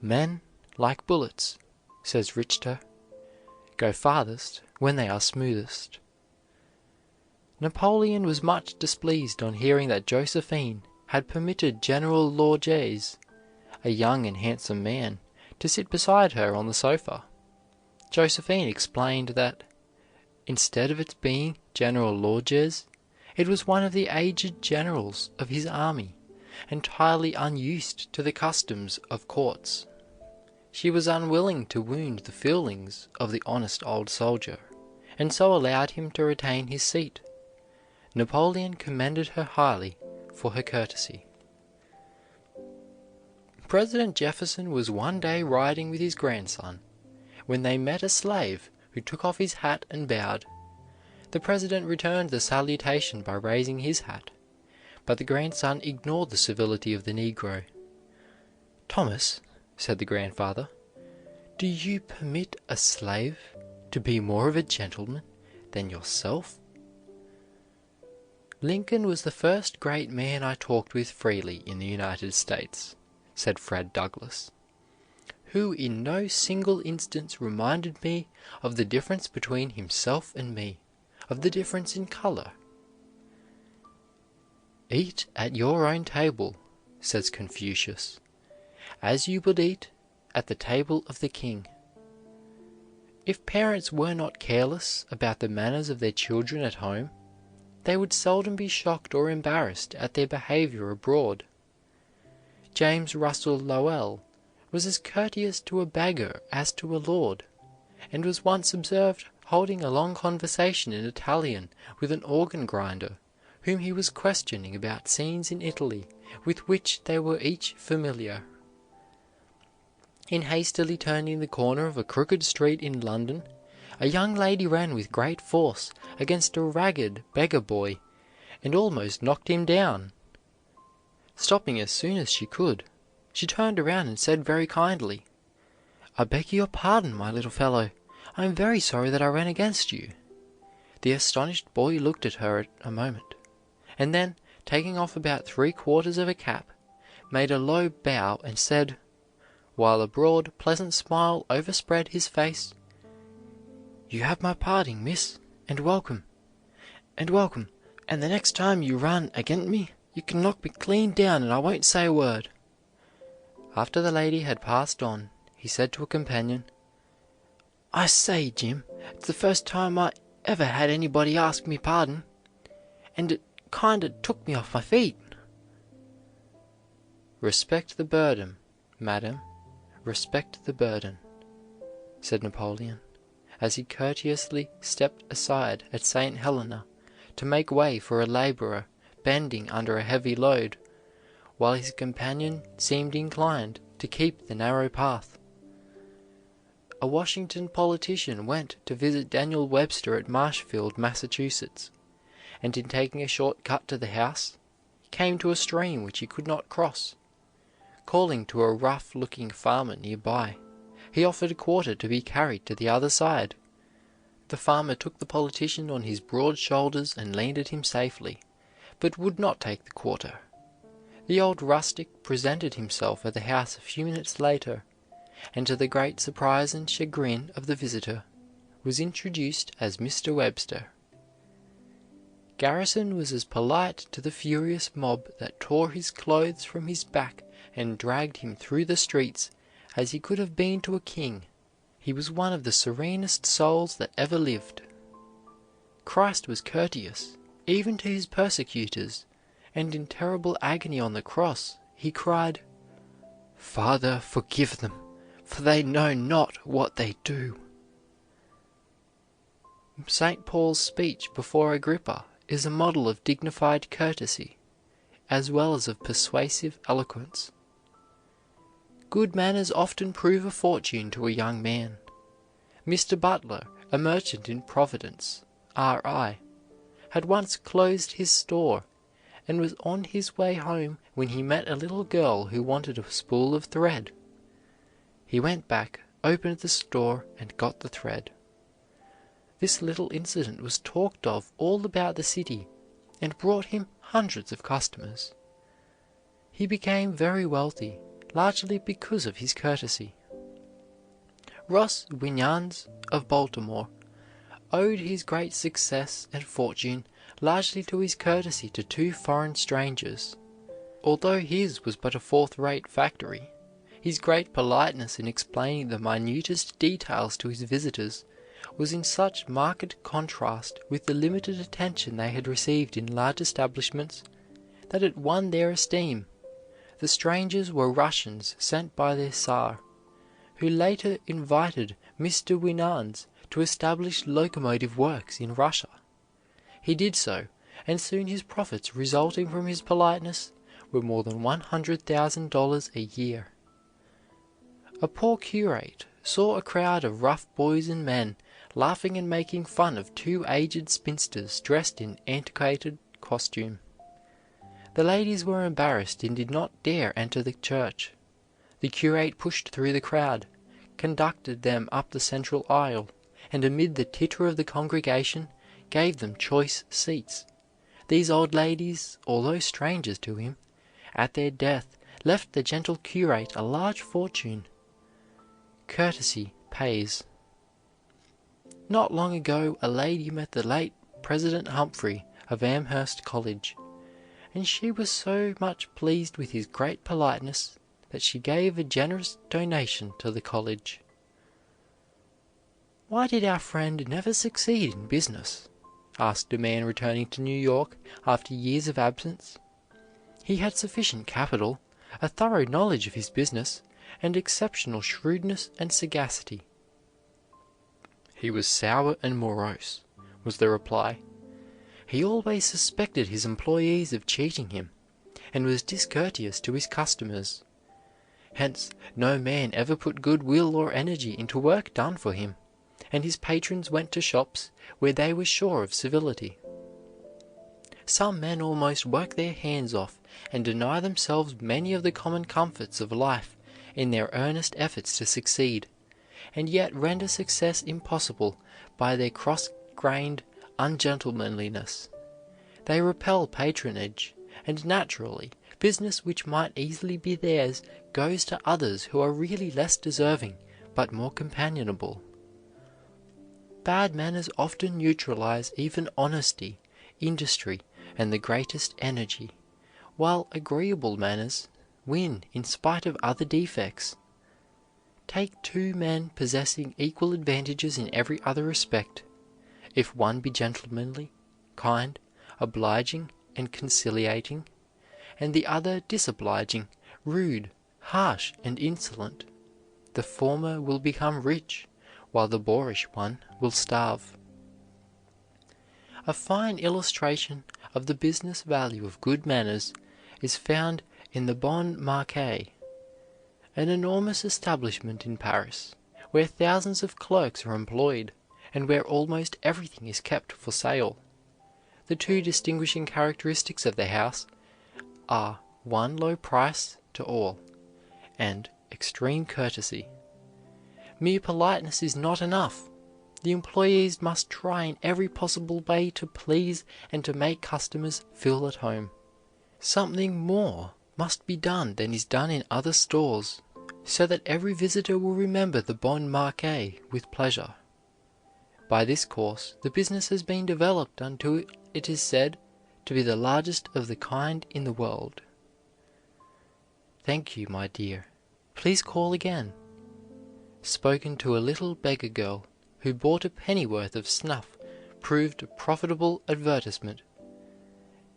Men, like bullets," says Richter, go farthest when they are smoothest. Napoleon was much displeased on hearing that Josephine had permitted General Lorges, a young and handsome man, to sit beside her on the sofa. Josephine explained that, instead of its being General Lorges, it was one of the aged generals of his army, entirely unused to the customs of courts. She was unwilling to wound the feelings of the honest old soldier, and so allowed him to retain his seat. Napoleon commended her highly for her courtesy. President Jefferson was one day riding with his grandson, when they met a slave who took off his hat and bowed. The president returned the salutation by raising his hat, but the grandson ignored the civility of the Negro. "Thomas," said the grandfather, "do you permit a slave to be more of a gentleman than yourself?" "Lincoln was the first great man I talked with freely in the United States," said Fred Douglass, "who in no single instance reminded me of the difference between himself and me, of the difference in color." "Eat at your own table," says Confucius, "as you would eat at the table of the king." If parents were not careless about the manners of their children at home, they would seldom be shocked or embarrassed at their behavior abroad. James Russell Lowell was as courteous to a beggar as to a lord, and was once observed holding a long conversation in Italian with an organ grinder, whom he was questioning about scenes in Italy with which they were each familiar. In hastily turning the corner of a crooked street in London, a young lady ran with great force against a ragged beggar boy, and almost knocked him down. Stopping as soon as she could, she turned around and said very kindly, "I beg your pardon, my little fellow. I am very sorry that I ran against you." The astonished boy looked at her a moment, and then, taking off about 3/4 of a cap, made a low bow and said, while a broad, pleasant smile overspread his face, "You have my pardon, miss, and welcome, and the next time you run agin me, you can knock me clean down and I won't say a word." After the lady had passed on, he said to a companion, "I say, Jim, it's the first time I ever had anybody ask me pardon, and it kind of took me off my feet." "Respect the burden, madam, respect the burden," said Napoleon, as he courteously stepped aside at St. Helena to make way for a laborer bending under a heavy load, while his companion seemed inclined to keep the narrow path. A Washington politician went to visit Daniel Webster at Marshfield, Massachusetts, and in taking a short cut to the house, he came to a stream which he could not cross. Calling to a rough-looking farmer near by, he offered a quarter to be carried to the other side. The farmer took the politician on his broad shoulders and landed him safely, but would not take the quarter. The old rustic presented himself at the house a few minutes later, and to the great surprise and chagrin of the visitor, was introduced as Mr. Webster. Garrison was as polite to the furious mob that tore his clothes from his back and dragged him through the streets as he could have been to a king. He was one of the serenest souls that ever lived. Christ was courteous even to his persecutors, and in terrible agony on the cross he cried, "Father, forgive them, for they know not what they do." St. Paul's speech before Agrippa is a model of dignified courtesy, as well as of persuasive eloquence. Good manners often prove a fortune to a young man. Mr. Butler, a merchant in Providence, R.I., had once closed his store, and was on his way home when he met a little girl who wanted a spool of thread. He went back, opened the store, and got the thread. This little incident was talked of all about the city, and brought him hundreds of customers. He became very wealthy, largely because of his courtesy. Ross Winans of Baltimore owed his great success and fortune largely to his courtesy to two foreign strangers. Although his was but a fourth-rate factory, his great politeness in explaining the minutest details to his visitors was in such marked contrast with the limited attention they had received in large establishments that it won their esteem. The strangers were Russians sent by their Tsar, who later invited Mr. Winans to establish locomotive works in Russia. He did so, and soon his profits resulting from his politeness were more than $100,000 a year. A poor curate saw a crowd of rough boys and men laughing and making fun of two aged spinsters dressed in antiquated costume. The ladies were embarrassed and did not dare enter the church. The curate pushed through the crowd, conducted them up the central aisle, and amid the titter of the congregation gave them choice seats. These old ladies, although strangers to him, at their death left the gentle curate a large fortune. Courtesy pays. Not long ago a lady met the late President Humphrey of Amherst College, and she was so much pleased with his great politeness that she gave a generous donation to the college. "Why did our friend never succeed in business?" asked a man returning to New York after years of absence. "He had sufficient capital, a thorough knowledge of his business, and exceptional shrewdness and sagacity." "He was sour and morose," was the reply. "He always suspected his employees of cheating him, and was discourteous to his customers. Hence, no man ever put good will or energy into work done for him, and his patrons went to shops where they were sure of civility. Some men almost work their hands off and deny themselves many of the common comforts of life in their earnest efforts to succeed, and yet render success impossible by their cross-grained ungentlemanliness. They repel patronage, and naturally, business which might easily be theirs goes to others who are really less deserving but more companionable. Bad manners often neutralize even honesty, industry, and the greatest energy, while agreeable manners win in spite of other defects. Take two men possessing equal advantages in every other respect. If one be gentlemanly, kind, obliging, and conciliating, and the other disobliging, rude, harsh, and insolent, the former will become rich, while the boorish one will starve. A fine illustration of the business value of good manners is found in the Bon Marché, an enormous establishment in Paris, where thousands of clerks are employed, and where almost everything is kept for sale. The two distinguishing characteristics of the house are one low price to all, and extreme courtesy. Mere politeness is not enough. The employees must try in every possible way to please and to make customers feel at home. Something more must be done than is done in other stores, so that every visitor will remember the Bon Marché with pleasure. By this course, the business has been developed until it is said to be the largest of the kind in the world. Thank you, my dear. Please call again. Spoken to a little beggar girl who bought a pennyworth of snuff proved a profitable advertisement,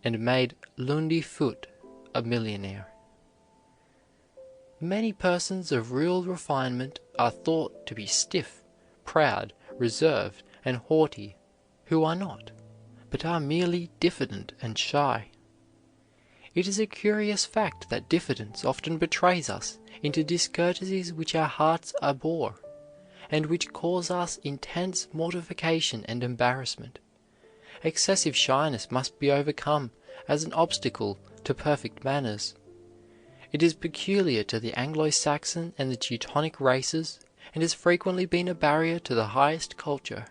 and made Lundy Foote a millionaire. Many persons of real refinement are thought to be stiff, proud, reserved, and haughty, who are not, but are merely diffident and shy. It is a curious fact that diffidence often betrays us into discourtesies which our hearts abhor, and which cause us intense mortification and embarrassment. Excessive shyness must be overcome as an obstacle to perfect manners. It is peculiar to the Anglo-Saxon and the Teutonic races, and has frequently been a barrier to the highest culture.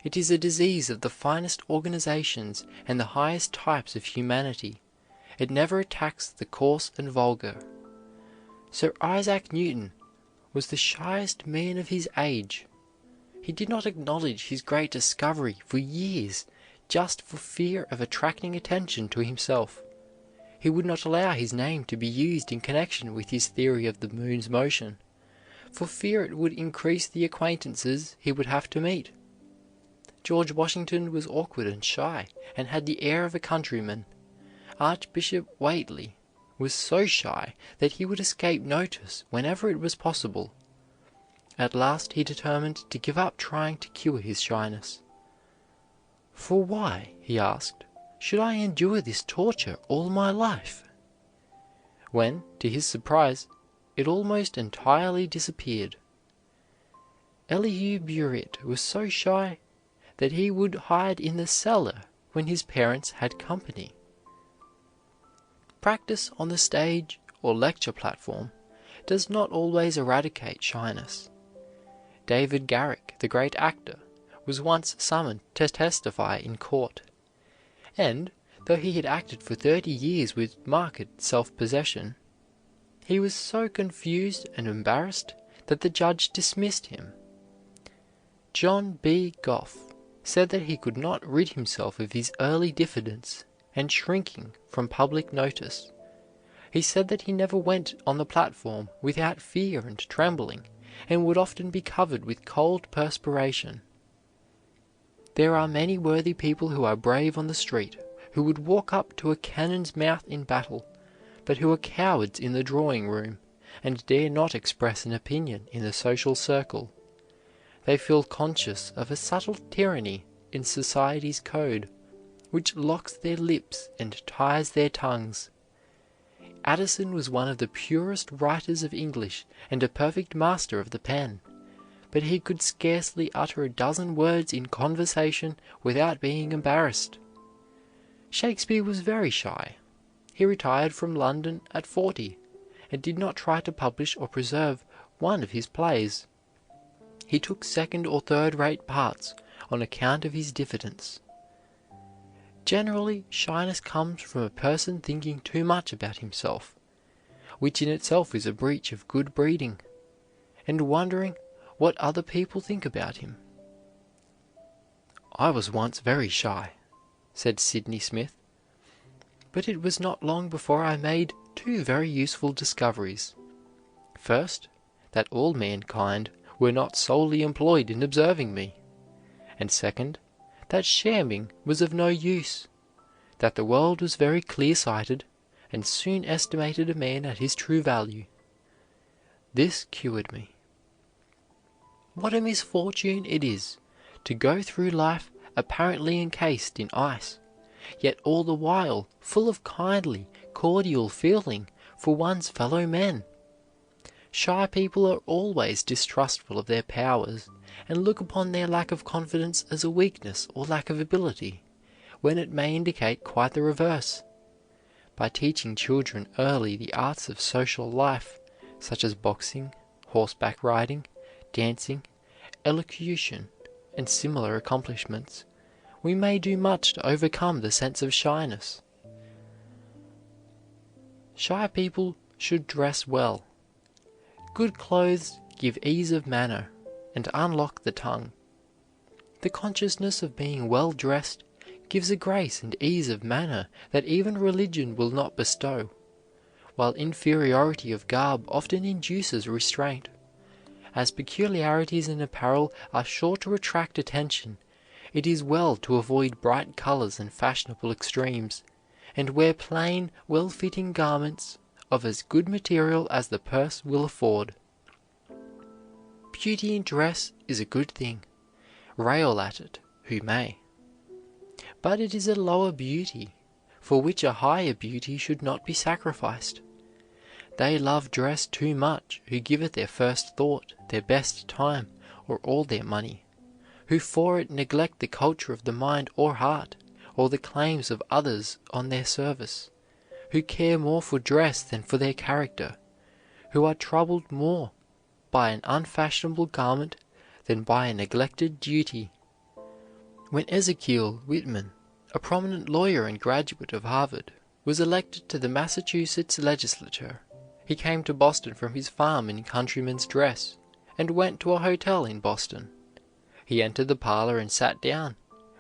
It is a disease of the finest organizations and the highest types of humanity. It never attacks the coarse and vulgar. Sir Isaac Newton, was the shyest man of his age. He did not acknowledge his great discovery for years, just for fear of attracting attention to himself. He would not allow his name to be used in connection with his theory of the moon's motion, for fear it would increase the acquaintances he would have to meet. George Washington was awkward and shy, and had the air of a countryman. Archbishop Whately was so shy that he would escape notice whenever it was possible. At last he determined to give up trying to cure his shyness. "For why," he asked, "should I endure this torture all my life?" When, to his surprise, it almost entirely disappeared. Elihu Burritt was so shy that he would hide in the cellar when his parents had company. Practice on the stage or lecture platform does not always eradicate shyness. David Garrick, the great actor, was once summoned to testify in court, and, though he had acted for 30 years with marked self-possession, he was so confused and embarrassed that the judge dismissed him. John B. Goff said that he could not rid himself of his early diffidence and shrinking from public notice. He said that he never went on the platform without fear and trembling, and would often be covered with cold perspiration. There are many worthy people who are brave on the street, who would walk up to a cannon's mouth in battle, but who are cowards in the drawing room, and dare not express an opinion in the social circle. They feel conscious of a subtle tyranny in society's code, which locks their lips and ties their tongues. Addison was one of the purest writers of English and a perfect master of the pen, but he could scarcely utter a dozen words in conversation without being embarrassed. Shakespeare was very shy. He retired from London at 40, and did not try to publish or preserve one of his plays. He took second or third-rate parts on account of his diffidence. Generally, shyness comes from a person thinking too much about himself, which in itself is a breach of good breeding, and wondering what other people think about him. "I was once very shy," said Sydney Smith, "but it was not long before I made two very useful discoveries. First, that all mankind were not solely employed in observing me, and second, that shamming was of no use, that the world was very clear-sighted, and soon estimated a man at his true value. This cured me. What a misfortune it is to go through life apparently encased in ice, yet all the while full of kindly, cordial feeling for one's fellow men. Shy people are always distrustful of their powers, and look upon their lack of confidence as a weakness or lack of ability, when it may indicate quite the reverse. By teaching children early the arts of social life, such as boxing, horseback riding, dancing, elocution, and similar accomplishments, we may do much to overcome the sense of shyness. Shy people should dress well. Good clothes give ease of manner and unlock the tongue. The consciousness of being well dressed gives a grace and ease of manner that even religion will not bestow, while inferiority of garb often induces restraint. As peculiarities in apparel are sure to attract attention, it is well to avoid bright colors and fashionable extremes, and wear plain, well-fitting garments of as good material as the purse will afford. Beauty in dress is a good thing, rail at it who may. But it is a lower beauty, for which a higher beauty should not be sacrificed. They love dress too much who give it their first thought, their best time, or all their money, who for it neglect the culture of the mind or heart, or the claims of others on their service, who care more for dress than for their character, who are troubled more by an unfashionable garment than by a neglected duty. When Ezekiel Whitman, a prominent lawyer and graduate of Harvard, was elected to the Massachusetts legislature, He came to Boston from his farm in countryman's dress, and went to a hotel in Boston. He entered the parlor and sat down,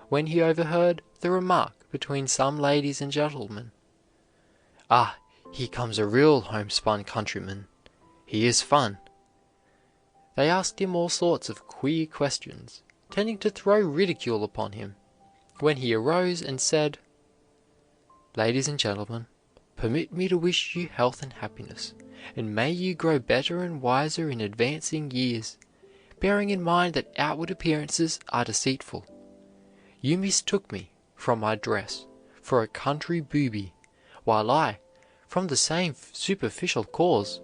when he overheard the remark between some ladies and gentlemen, "Ah, here comes a real homespun countryman. He is fun." They asked him all sorts of queer questions, tending to throw ridicule upon him, when he arose and said, "Ladies and gentlemen, permit me to wish you health and happiness, and may you grow better and wiser in advancing years, bearing in mind that outward appearances are deceitful. You mistook me, from my dress, for a country booby, while I, from the same superficial cause,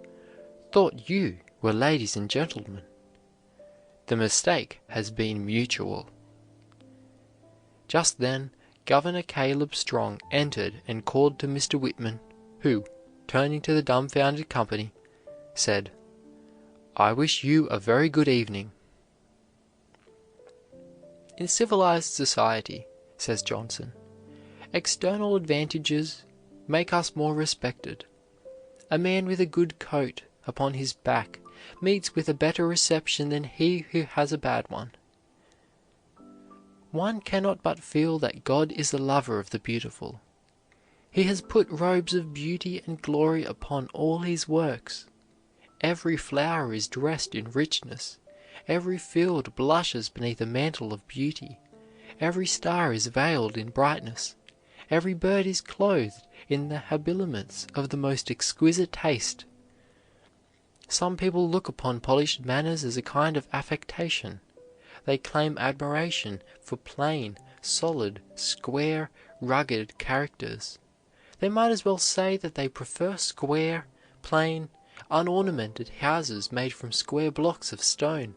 thought you were ladies and gentlemen. The mistake has been mutual." Just then Governor Caleb Strong entered and called to Mr. Whitman, who, turning to the dumbfounded company, said, "I wish you a very good evening." In civilized society, says Johnson, external advantages make us more respected. A man with a good coat upon his back meets with a better reception than he who has a bad one. One cannot but feel that God is a lover of the beautiful. He has put robes of beauty and glory upon all his works. Every flower is dressed in richness. Every field blushes beneath a mantle of beauty. Every star is veiled in brightness. Every bird is clothed in the habiliments of the most exquisite taste. Some people look upon polished manners as a kind of affectation. They claim admiration for plain, solid, square, rugged characters. They might as well say that they prefer square, plain, unornamented houses made from square blocks of stone.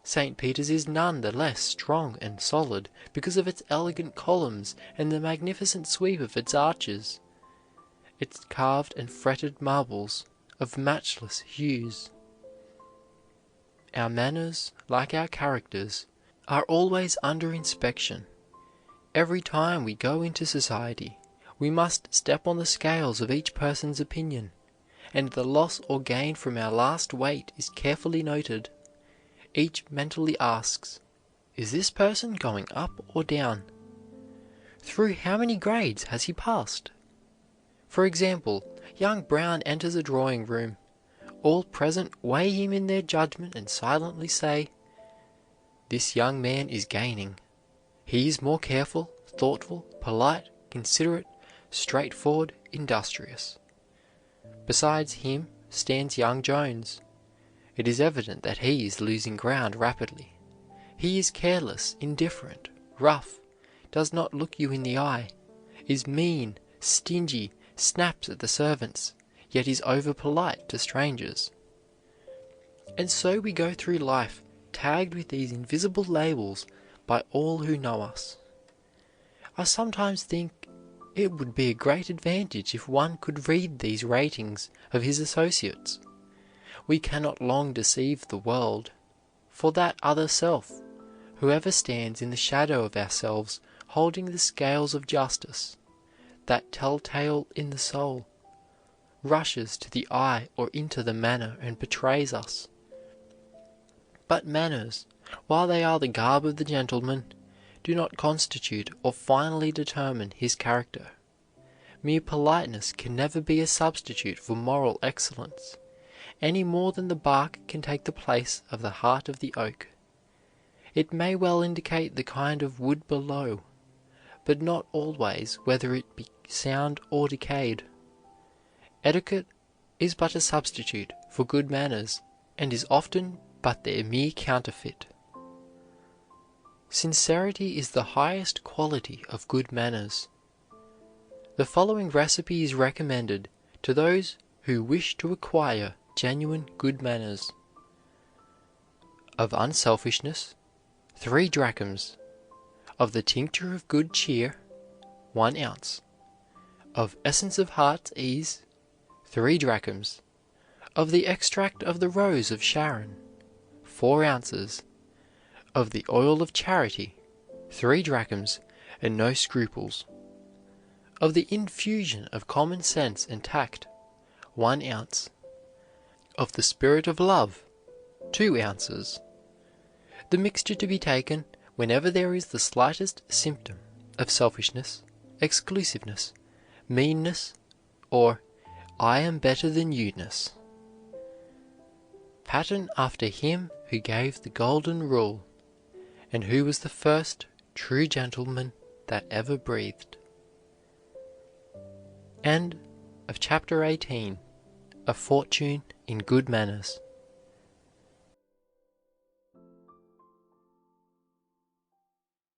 St. Peter's is none the less strong and solid because of its elegant columns and the magnificent sweep of its arches, its carved and fretted marbles of matchless hues. Our manners, like our characters, are always under inspection. Every time we go into society, we must step on the scales of each person's opinion, and the loss or gain from our last weight is carefully noted. Each mentally asks, "Is this person going up or down? Through how many grades has he passed?" For example, young Brown enters a drawing room. All present weigh him in their judgment and silently say, "This young man is gaining. He is more careful, thoughtful, polite, considerate, straightforward, industrious." Besides him stands young Jones. It is evident that he is losing ground rapidly. He is careless, indifferent, rough, does not look you in the eye, is mean, stingy, snaps at the servants, yet is over polite to strangers. And so we go through life tagged with these invisible labels by all who know us. I sometimes think it would be a great advantage if one could read these ratings of his associates. We cannot long deceive the world, for that other self, whoever stands in the shadow of ourselves holding the scales of justice, that telltale in the soul, rushes to the eye or into the manner and betrays us. But manners, while they are the garb of the gentleman, do not constitute or finally determine his character. Mere politeness can never be a substitute for moral excellence, any more than the bark can take the place of the heart of the oak. It may well indicate the kind of wood below, but not always whether it be sound or decayed. Etiquette is but a substitute for good manners, and is often but their mere counterfeit. Sincerity is the highest quality of good manners. The following recipe is recommended to those who wish to acquire genuine good manners. Of unselfishness, 3 drachms. Of the tincture of good cheer, 1 ounce. Of essence of heart's ease, 3 drachms. Of the extract of the rose of Sharon, 4 ounces. Of the oil of charity, 3 drachms, and no scruples. Of the infusion of common sense and tact, 1 ounce. Of the spirit of love, 2 ounces. The mixture to be taken whenever there is the slightest symptom of selfishness, exclusiveness, meanness, or I am better than you-ness. Pattern after him who gave the golden rule, and who was the first true gentleman that ever breathed. End of chapter 18. A Fortune in Good Manners.